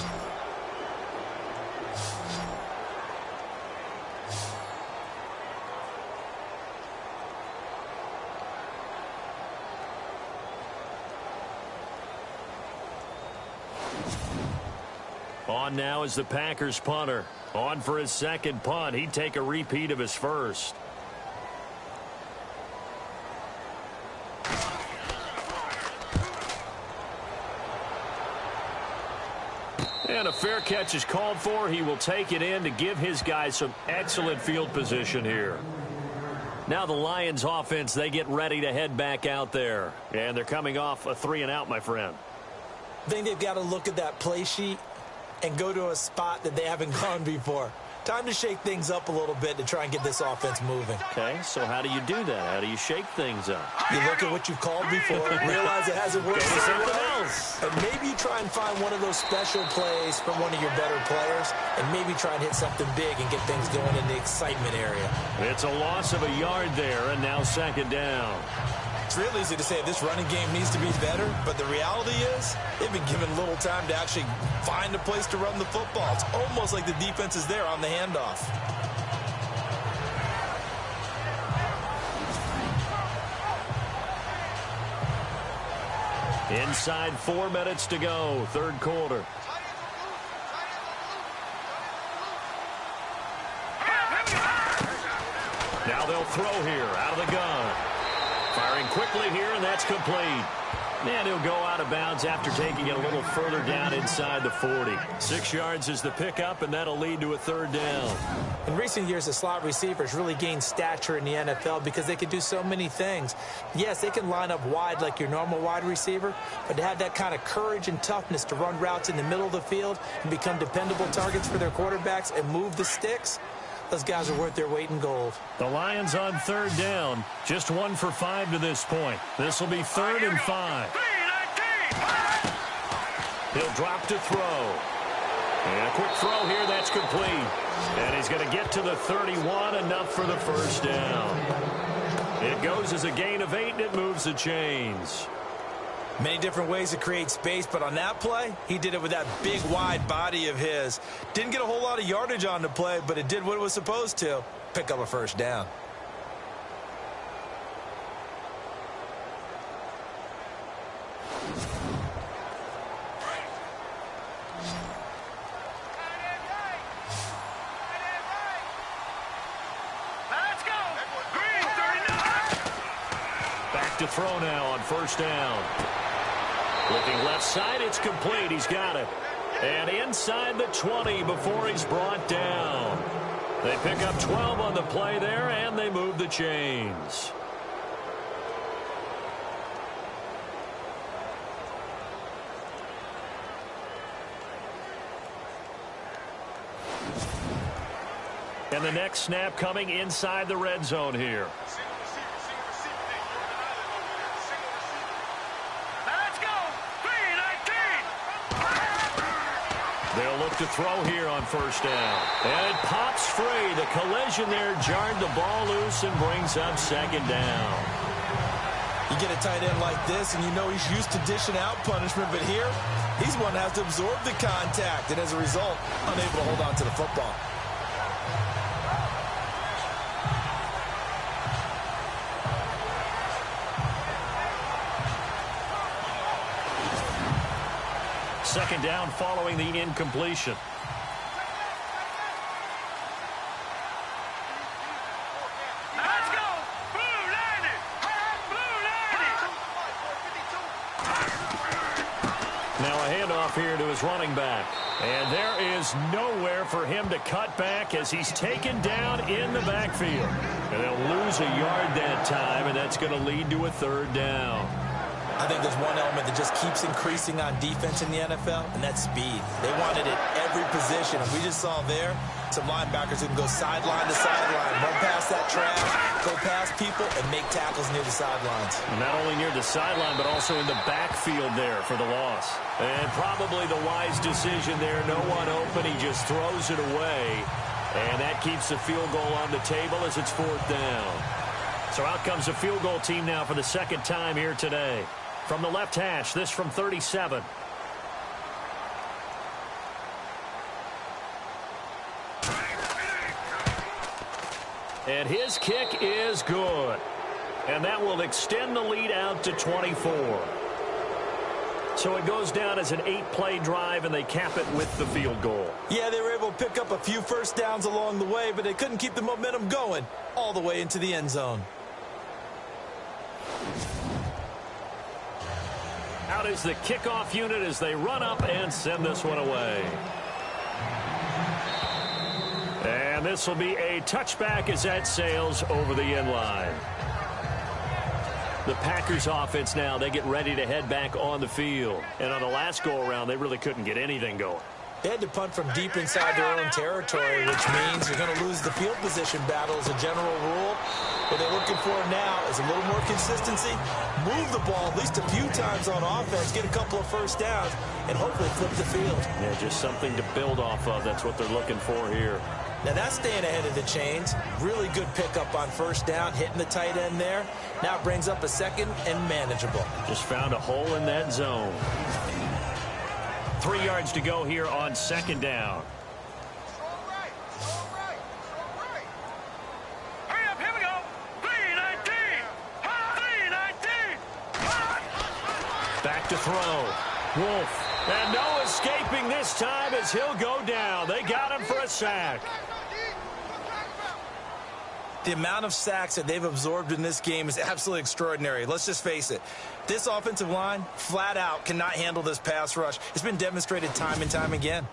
On now is the Packers punter. On for his 2nd punt. He'd take a repeat of his first. And a fair catch is called for. He will take it in to give his guys some excellent field position here. Now the Lions offense, they get ready to head back out there. And they're coming off a 3-and-out, my friend. I think they've got to look at that play sheet and go to a spot that they haven't gone before. Time to shake things up a little bit to try and get this offense moving. Okay, so how do you do that? How do you shake things up? You look at what you've called before, realize it hasn't worked Go to something well, else. and maybe you try and find one of those special plays from one of your better players, and maybe try and hit something big and get things going in the excitement area. It's a loss of a yard there, and now second down. It's real easy to say this running game needs to be better, but the reality is they've been given little time to actually find a place to run the football. It's almost like the defense is there on the handoff. Inside 4 minutes to go, third quarter. Now they'll throw here out of the gun. Firing quickly here, and that's complete. And he'll go out of bounds after taking it a little further down inside the 40. 6 yards is the pickup, and that'll lead to a third down. In recent years, the slot receivers really gained stature in the NFL because they can do so many things. Yes, they can line up wide like your normal wide receiver, but to have that kind of courage and toughness to run routes in the middle of the field and become dependable targets for their quarterbacks and move the sticks, those guys are worth their weight in gold. The Lions on third down. Just 1 for 5 to this point. This will be 3rd and 5. He'll drop to throw. And a quick throw here. That's complete. And he's going to get to the 31. Enough for the first down. It goes as a gain of 8, and it moves the chains. Many different ways to create space, but on that play, he did it with that big, wide body of his. Didn't get a whole lot of yardage on the play, but it did what it was supposed to. Pick up a first down. Let's go. Green, 39. Back to throw now on first down. Looking left side, it's complete. He's got it. And inside the 20 before he's brought down. They pick up 12 on the play there, and they move the chains. And the next snap coming inside the red zone here. Let's go. 3-19. They'll look to throw here on first down. And it pops free. The collision there jarred the ball loose and brings up second down. You get a tight end like this, and you know he's used to dishing out punishment, but here, he's one that has to absorb the contact, and as a result, unable to hold on to the football. Second down following the incompletion. Let's go. Blue 90. Blue 90. Now a handoff here to his running back. And there is nowhere for him to cut back as he's taken down in the backfield. And they'll lose a yard that time, and that's going to lead to a third down. I think there's one element that just keeps increasing on defense in the NFL, and that's speed. They want it at every position, and we just saw there some linebackers who can go sideline to sideline, run past that trash, go past people, and make tackles near the sidelines. Not only near the sideline, but also in the backfield there for the loss. And probably the wise decision there. No one open. He just throws it away. And that keeps the field goal on the table as it's 4th down. So out comes the field goal team now for the second time here today. From the left hash, this from 37. And his kick is good. And that will extend the lead out to 24. So it goes down as an 8-play drive, and they cap it with the field goal. Yeah, they were able to pick up a few first downs along the way, but they couldn't keep the momentum going all the way into the end zone. Out is the kickoff unit as they run up and send this one away. And this will be a touchback as that sails over the end line. The Packers offense now, they get ready to head back on the field. And on the last go-around, they really couldn't get anything going. They had to punt from deep inside their own territory, which means you're going to lose the field position battle as a general rule. What they're looking for now is a little more consistency, move the ball at least a few times on offense, get a couple of first downs, and hopefully flip the field. Yeah, just something to build off of. That's what they're looking for here. Now that's staying ahead of the chains. Really good pickup on first down, hitting the tight end there. Now it brings up a second and manageable. Just found a hole in that zone. 3 yards to go here on second down. Hurry up, here we go. 3-19. 3-19. Back to throw. Wolf. And no escaping this time as he'll go down. They got him for a sack. The amount of sacks that they've absorbed in this game is absolutely extraordinary. Let's just face it. This offensive line, flat out, cannot handle this pass rush. It's been demonstrated time and time again.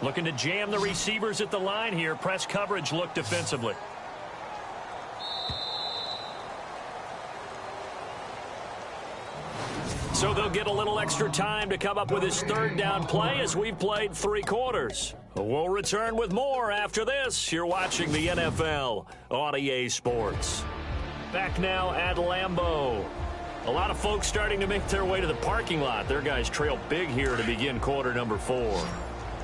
Looking to jam the receivers at the line here. Press coverage look defensively. So they'll get a little extra time to come up with his third down play as we've played 3 quarters. We'll return with more after this. You're watching the NFL on EA Sports. Back now at Lambeau. A lot of folks starting to make their way to the parking lot. Their guys trail big here to begin quarter number 4.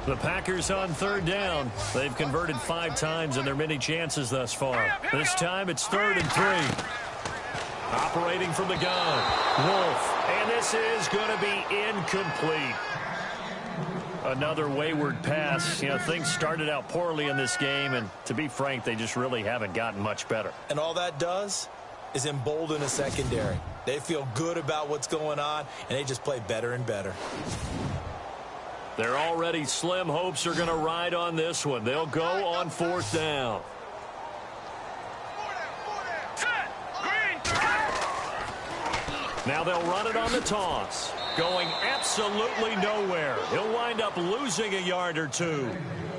The Packers on third down. They've converted 5 times in their many chances thus far. This time it's 3rd and 3. Operating from the gun, Wolf. And this is going to be incomplete. Another wayward pass. You know, things started out poorly in this game, and to be frank, they just really haven't gotten much better. And all that does is embolden a secondary. They feel good about what's going on, and they just play better and better. Their already slim hopes are going to ride on this one. They'll go on 4th down. Now they'll run it on the toss. Going absolutely nowhere. He'll wind up losing a yard or 2.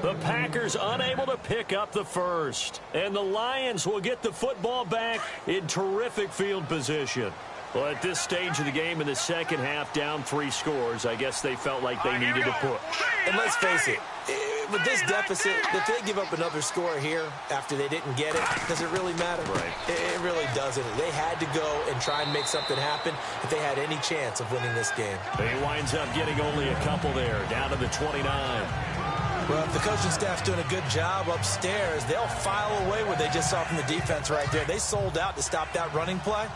The Packers unable to pick up the first. And the Lions will get the football back in terrific field position. Well, at this stage of the game in the second half, down 3 scores, I guess they felt like they needed to push. And let's face it, with this deficit, if they give up another score here after they didn't get it, does it really matter? Right. It really doesn't. They had to go and try and make something happen if they had any chance of winning this game. He winds up getting only a couple there, down to the 29. Well, if the coaching staff's doing a good job upstairs, they'll file away what they just saw from the defense right there. They sold out to stop that running play.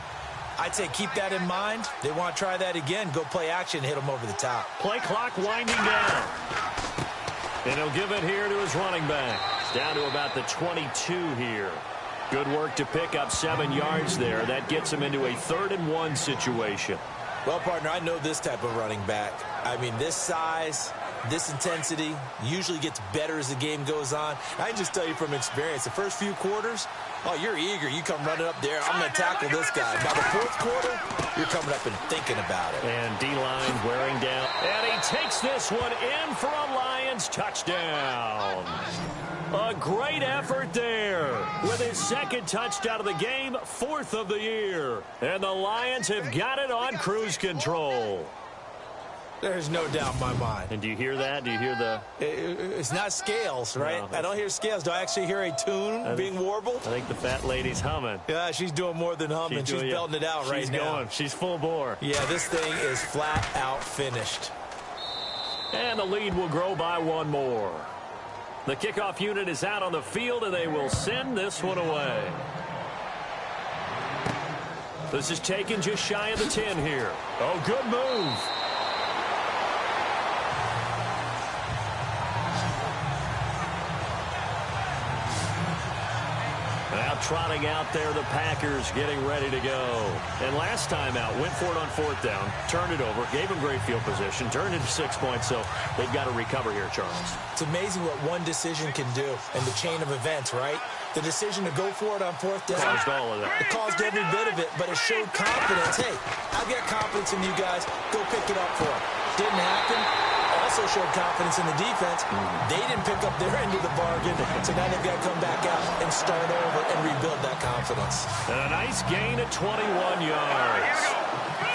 I'd say keep that in mind. They want to try that again. Go play action, hit them over the top. Play clock winding down. And he'll give it here to his running back. Down to about the 22 here. Good work to pick up 7 yards there. That gets him into a 3rd and 1 situation. Well, partner, I know this type of running back. I mean, this size, this intensity usually gets better as the game goes on. I can just tell you from experience, the first few quarters, oh, you're eager. You come running up there. I'm going to tackle this guy. By the 4th quarter, you're coming up and thinking about it. And D-line wearing down. And he takes this one in for a Lions touchdown. A great effort there. With his 2nd touchdown of the game, 4th of the year. And the Lions have got it on cruise control. There's no doubt in my mind. And do you hear that? Do you hear the... It's not scales, right? No, I don't hear scales. Do I actually hear a tune being warbled? I think the fat lady's humming. Yeah, she's doing more than humming. She's belting it out right now. She's full bore. Yeah, this thing is flat out finished. And the lead will grow by 1 more. The kickoff unit is out on the field, and they will send this one away. This is taken just shy of the 10 here. Oh, good move. Out trotting out there, the Packers getting ready to go. And last time out, went for it on 4th down, turned it over, gave them great field position, turned into 6 points, so they've got to recover here, Charles. It's amazing what one decision can do in the chain of events, right? The decision to go for it on 4th down. Caused all of that. It caused every bit of it, but it showed confidence. Hey, I've got confidence in you guys. Go pick it up for them. Didn't happen. Also showed confidence in the defense. They didn't pick up their end of the bargain, so now they've got to come back out and start over and rebuild that confidence. And a nice gain of 21 yards.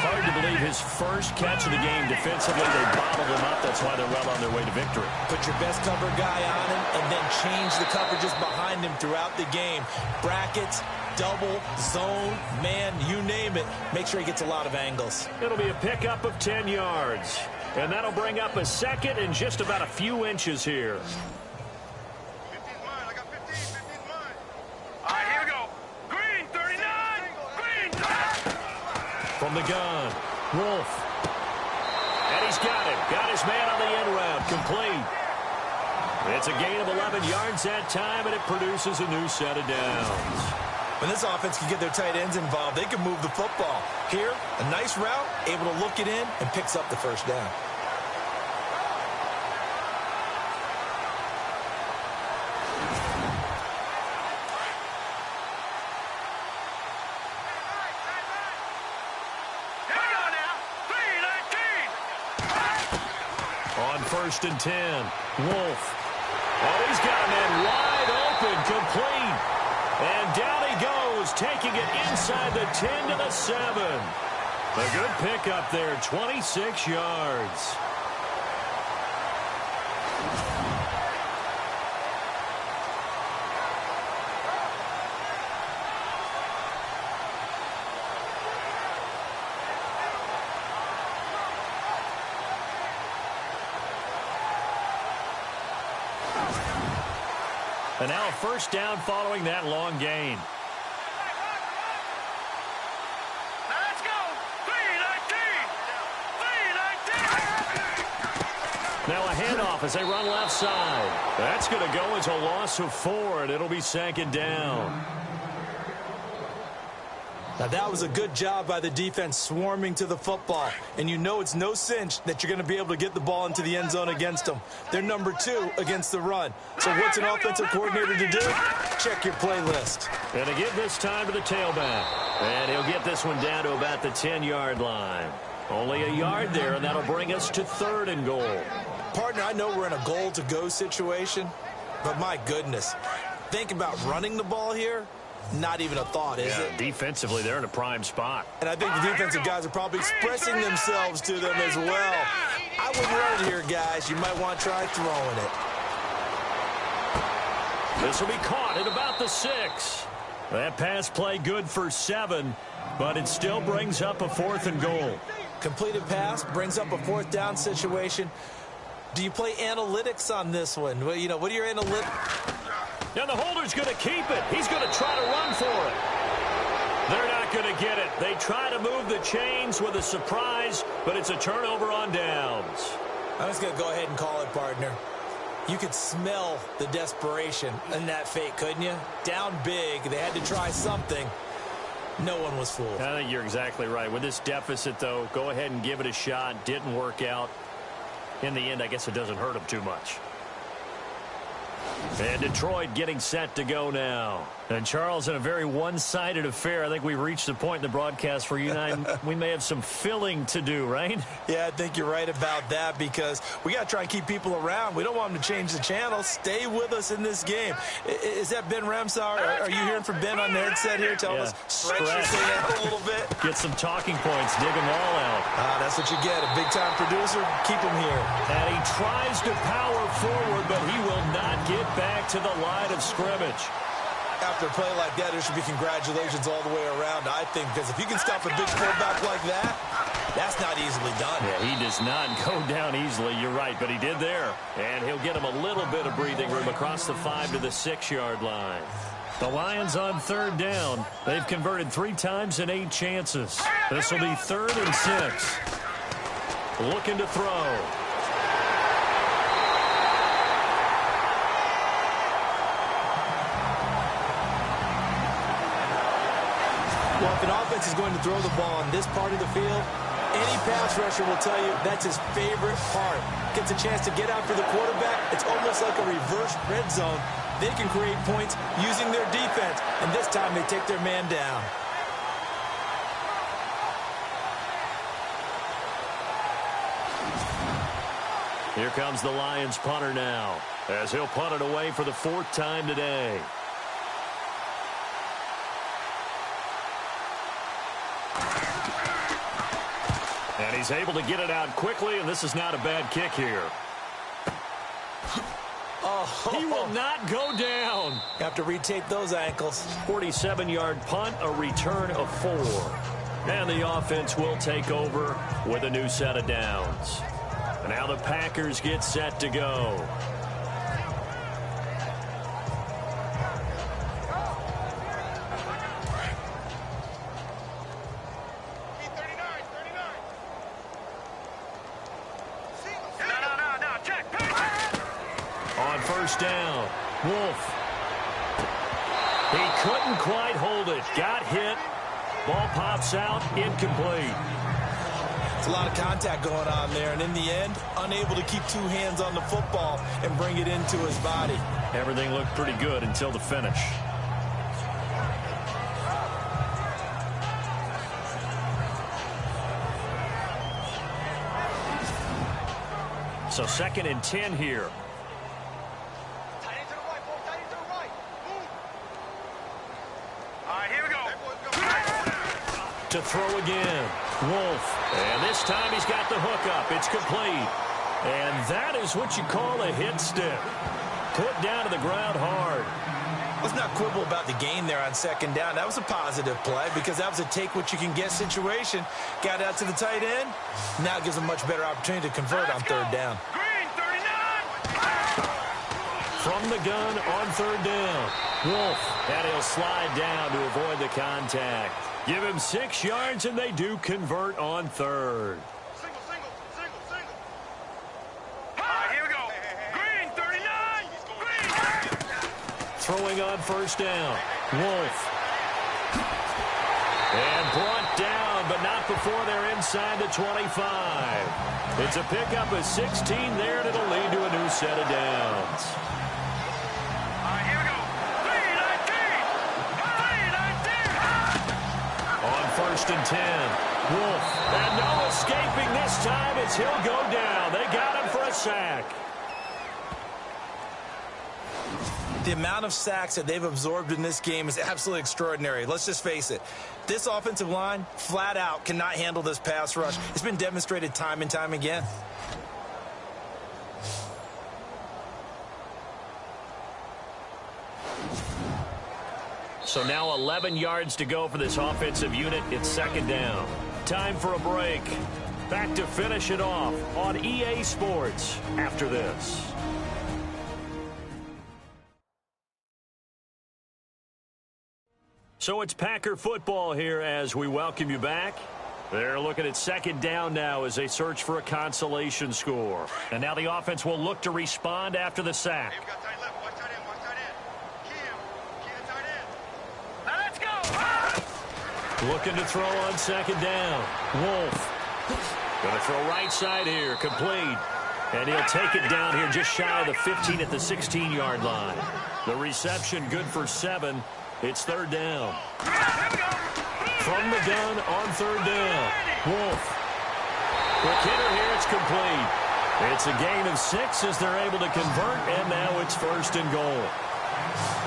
Hard to believe his first catch of the game defensively. They bottled him up. That's why they're well on their way to victory. Put your best cover guy on him and then change the coverages behind him throughout the game. Brackets, double, zone, man, you name it. Make sure he gets a lot of angles. It'll be a pickup of 10 yards. And that'll bring up a second and just about a few inches here. 15's mine. I got 15. 15's mine. All right, here we go. Green, 39. Green. From the gun, Wolf. And he's got it. Got his man on the end route. Complete. It's a gain of 11 yards that time, and it produces a new set of downs. When this offense can get their tight ends involved, they can move the football. Here, a nice route, able to look it in, and picks up the first down. Here we go now. 3-19. On 1st and 10, Wolf. Oh, he's got a man wide open, complete. And down he goes, taking it inside the 10 to the 7. A good pickup there, 26 yards. And now a first down following that long gain. Now let's go. 3-19. 3-19. Now a handoff as they run left side. That's going to go as a loss of 4, and it'll be 2nd down. Now, that was a good job by the defense swarming to the football. And you know it's no cinch that you're going to be able to get the ball into the end zone against them. They're number 2 against the run. So what's an offensive coordinator to do? Check your playlist. And to give this time to the tailback. And he'll get this one down to about the 10-yard line. Only a yard there, and that'll bring us to 3rd and goal. Partner, I know we're in a goal-to-go situation, but my goodness, think about running the ball here. Not even a thought, is it? Defensively, they're in a prime spot. And I think the defensive guys are probably expressing themselves to them as well. I wouldn't run it here, guys. You might want to try throwing it. This will be caught at about the 6. That pass play good for 7, but it still brings up a 4th and goal. Completed pass brings up a 4th down situation. Do you play analytics on this one? Well, you know, what are your analytics? And the holder's going to keep it. He's going to try to run for it. They're not going to get it. They try to move the chains with a surprise, but it's a turnover on downs. I'm just going to go ahead and call it, partner. You could smell the desperation in that fake, couldn't you? Down big. They had to try something. No one was fooled. I think you're exactly right. With this deficit, though, go ahead and give it a shot. Didn't work out. In the end, I guess it doesn't hurt them too much. And Detroit getting set to go now. And Charles, in a very one-sided affair, I think we've reached the point in the broadcast where you and I, we may have some filling to do, right? Yeah, I think you're right about that because we got to try and keep people around. We don't want them to change the channel. Stay with us in this game. Is that Ben Ramsauer? Are you hearing from Ben on the headset here? Tell us, stretch this thing out a little bit. Get some talking points. Dig them all out. That's what you get. A big-time producer. Keep him here. And he tries to power forward, but he will not get back to the line of scrimmage. After a play like that, there should be congratulations all the way around, I think, because if you can stop a big fullback like that, that's not easily done. Yeah, he does not go down easily, you're right, but he did there. And he'll get him a little bit of breathing room across the 5 to the 6-yard line. The Lions on 3rd down. They've converted 3 times in 8 chances. This will be 3rd and 6. Looking to throw. If an offense is going to throw the ball on this part of the field, any pass rusher will tell you that's his favorite part. Gets a chance to get after the quarterback. It's almost like a reverse red zone. They can create points using their defense, and this time they take their man down. Here comes the Lions punter now, as he'll punt it away for the 4th time today. And he's able to get it out quickly, and this is not a bad kick here. Oh, he will not go down. Have to retape those ankles. 47-yard punt, a return of 4. And the offense will take over with a new set of downs. And now the Packers get set to go. On first down, Wolf. He couldn't quite hold it. Got hit. Ball pops out, incomplete. It's a lot of contact going on there, and in the end, unable to keep 2 hands on the football and bring it into his body. Everything looked pretty good until the finish. So 2nd and 10 here. To throw again. Wolf. And this time he's got the hook up. It's complete. And that is what you call a hit stick. Put down to the ground hard. Let's not quibble about the gain there on 2nd down. That was a positive play because that was a take-what-you-can-get situation. Got out to the tight end. Now it gives him a much better opportunity to convert on 3rd down. Green, 39! From the gun on 3rd down. Wolf. And he'll slide down to avoid the contact. Give him 6 yards, and they do convert on 3rd. Single. Here we go. Green, 39! Green! Throwing on 1st down. Wolf. And brought down, but not before they're inside the 25. It's a pickup of 16 there, and it'll lead to a new set of downs. Here we go. 1st and 10. Wolf. And no escaping this time as he'll go down. They got him for a sack. The amount of sacks that they've absorbed in this game is absolutely extraordinary. Let's just face it. This offensive line, flat out, cannot handle this pass rush. It's been demonstrated time and time again. So now 11 yards to go for this offensive unit. It's 2nd down. Time for a break. Back to finish it off on EA Sports after this. So it's Packer football here as we welcome you back. They're looking at 2nd down now as they search for a consolation score. And now the offense will look to respond after the sack. We've got tight left. Watch tight end. Key the tight end. Now let's go. Looking to throw on 2nd down. Wolf. Going to throw right side here. Complete. And he'll take it down here just shy of the 15 at the 16-yard line. The reception good for 7. It's 3rd down. From the gun on 3rd down. Wolf. Quick hitter here. It's complete. It's a gain of 6 as they're able to convert, and now it's 1st and goal.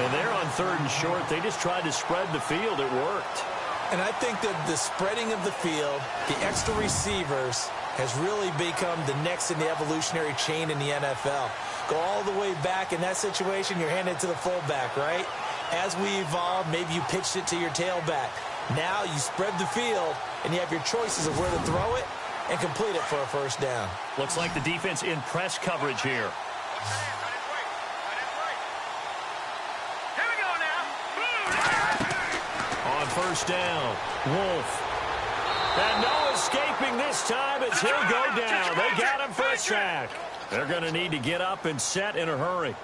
And they're on 3rd and short. They just tried to spread the field. It worked. And I think that the spreading of the field, the extra receivers, has really become the next in the evolutionary chain in the NFL. Go all the way back in that situation, you're handed to the fullback, right? As we evolve, maybe you pitched it to your tailback. Now you spread the field, and you have your choices of where to throw it and complete it for a 1st down. Looks like the defense in press coverage here. Here we go now. On 1st down, Wolf. And no escaping this time as he'll go down. They got him for a sack. They're going to need to get up and set in a hurry.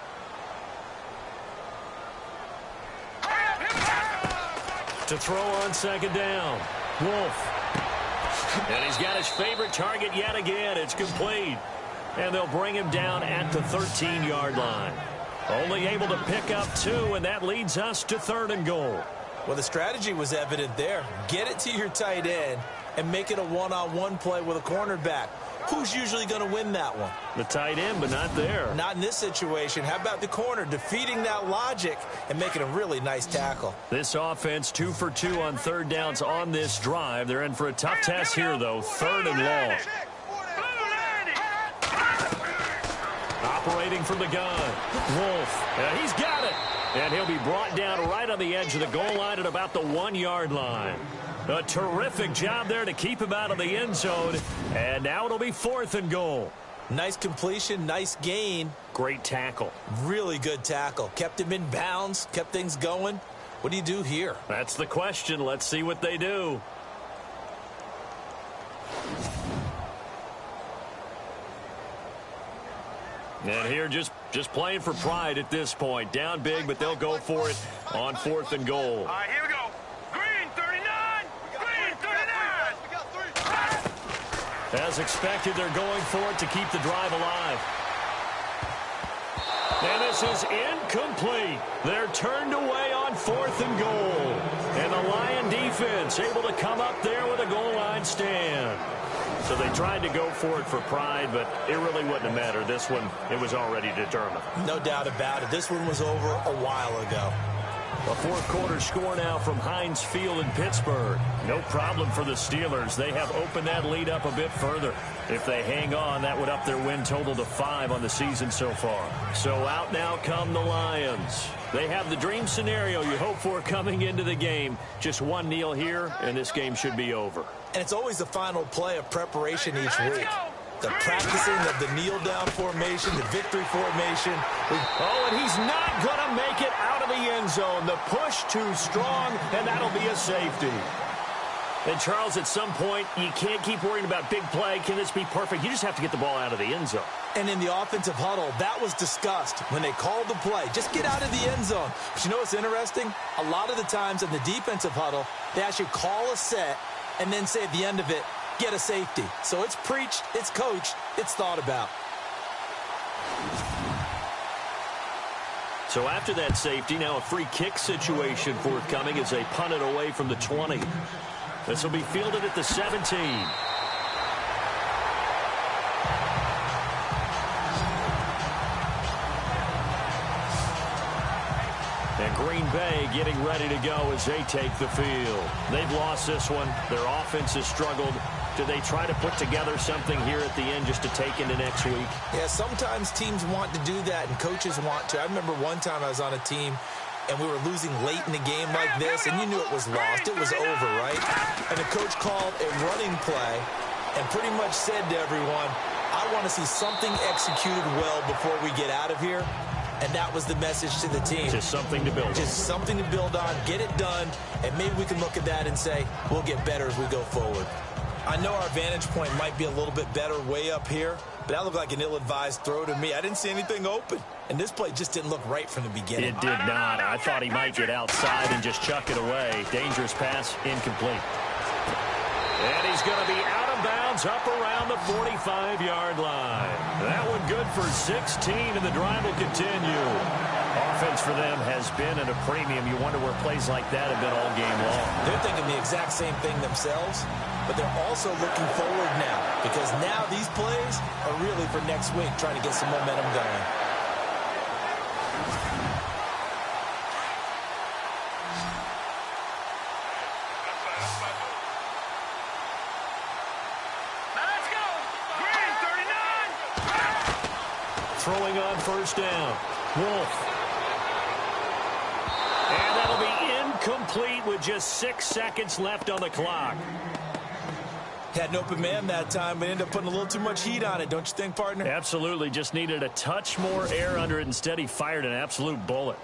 To throw on second down. Wolf. And he's got his favorite target yet again. It's complete. And they'll bring him down at the 13-yard line. Only able to pick up 2, and that leads us to 3rd and goal. Well, the strategy was evident there. Get it to your tight end and make it a one-on-one play with a cornerback. Who's usually going to win that one? The tight end, but not there. Not in this situation. How about the corner defeating that logic and making a really nice tackle? This offense 2 for 2 on 3rd downs on this drive. They're in for a tough test here, though. 3rd and long. Operating from the gun. Wolf. He's got it. And he'll be brought down right on the edge of the goal line at about the 1-yard line. A terrific job there to keep him out of the end zone. And now it'll be 4th and goal. Nice completion, nice gain. Great tackle. Really good tackle. Kept him in bounds, kept things going. What do you do here? That's the question. Let's see what they do. And here just playing for pride at this point. Down big, but they'll go for it on 4th and goal. All right, here we go. Green 39. Green 39. We got 3. As expected, they're going for it to keep the drive alive. And this is incomplete. They're turned away on 4th and goal. And the Lion defense able to come up there with a goal line stand. So they tried to go for it for pride, but it really wouldn't have mattered. This one, it was already determined. No doubt about it. This one was over a while ago. A 4th quarter score now from Heinz Field in Pittsburgh. No problem for the Steelers. They have opened that lead up a bit further. If they hang on, that would up their win total to 5 on the season so far. So out now come the Lions. They have the dream scenario you hope for coming into the game. Just one kneel here, and this game should be over. And it's always the final play of preparation each week. The practicing of the kneel-down formation, the victory formation. Oh, and he's not going to make it out of the end zone. The push too strong, and that'll be a safety. And, Charles, at some point, you can't keep worrying about big play. Can this be perfect? You just have to get the ball out of the end zone. And in the offensive huddle, that was discussed when they called the play. Just get out of the end zone. But you know what's interesting? A lot of the times in the defensive huddle, they actually call a set and then say at the end of it, get a safety. So it's preached, it's coached, it's thought about. So after that safety, now a free kick situation forthcoming as they punt it away from the 20. This will be fielded at the 17. And Green Bay getting ready to go as they take the field. They've lost this one. Their offense has struggled. Do they try to put together something here at the end just to take into next week? Yeah, sometimes teams want to do that and coaches want to. I remember one time I was on a team and we were losing late in the game like this, and you knew it was lost. It was over, right? And the coach called a running play and pretty much said to everyone, I want to see something executed well before we get out of here. And that was the message to the team. Just something to build on. Just something to build on, get it done, and maybe we can look at that and say, we'll get better as we go forward. I know our vantage point might be a little bit better way up here, but that looked like an ill-advised throw to me. I didn't see anything open, and this play just didn't look right from the beginning. It did not. I thought he might get outside and just chuck it away. Dangerous pass, incomplete. And he's going to be out of bounds up around the 45-yard line. That one good for 16, and the drive will continue. Offense for them has been at a premium. You wonder where plays like that have been all game long. They're thinking the exact same thing themselves, but they're also looking forward now, because now these plays are really for next week, trying to get some momentum going. Throwing on first down. Wolf. And that'll be incomplete with just 6 seconds left on the clock. Had an open man that time, but ended up putting a little too much heat on it, don't you think, partner? Absolutely. Just needed a touch more air under it. Instead, he fired an absolute bullet.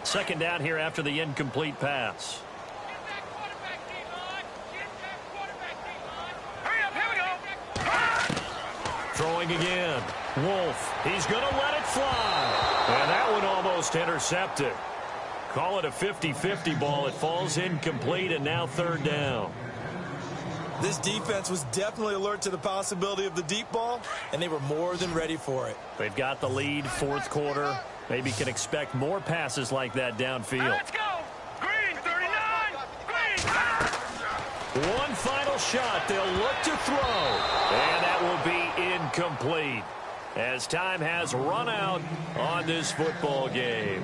Second down here after the incomplete pass. Throwing again. Wolf. He's going to let it fly. And that one almost intercepted. Call it a 50-50 ball. It falls incomplete, and now third down. This defense was definitely alert to the possibility of the deep ball, and they were more than ready for it. They've got the lead, fourth quarter. Maybe can expect more passes like that downfield. Let's go. Green, 39. Green. One final shot. They'll look to throw. And that will be incomplete as time has run out on this football game.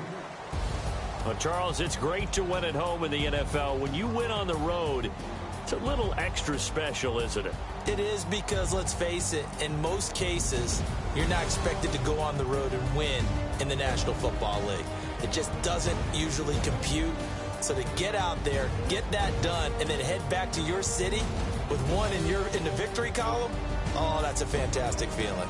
Well, Charles, it's great to win at home in the NFL. When you win on the road, it's a little extra special, isn't it? It is because, let's face it, in most cases, you're not expected to go on the road and win in the National Football League. It just doesn't usually compute. So to get out there, get that done, and then head back to your city with one in the victory column, oh, that's a fantastic feeling.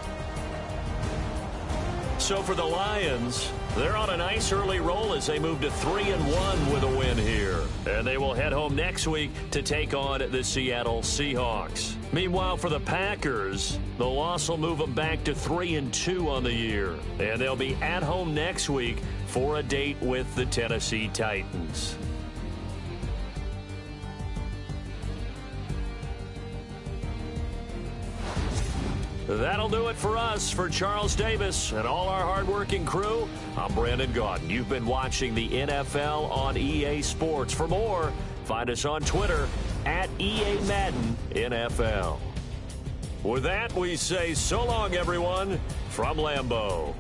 So for the Lions, they're on a nice early roll as they move to 3-1 with a win here. And they will head home next week to take on the Seattle Seahawks. Meanwhile, for the Packers, the loss will move them back to 3-2 on the year. And they'll be at home next week for a date with the Tennessee Titans. That'll do it for us. For Charles Davis and all our hardworking crew, I'm Brandon Gaudin. You've been watching the NFL on EA Sports. For more, find us on Twitter at EA Madden NFL. With that, we say so long, everyone, from Lambeau.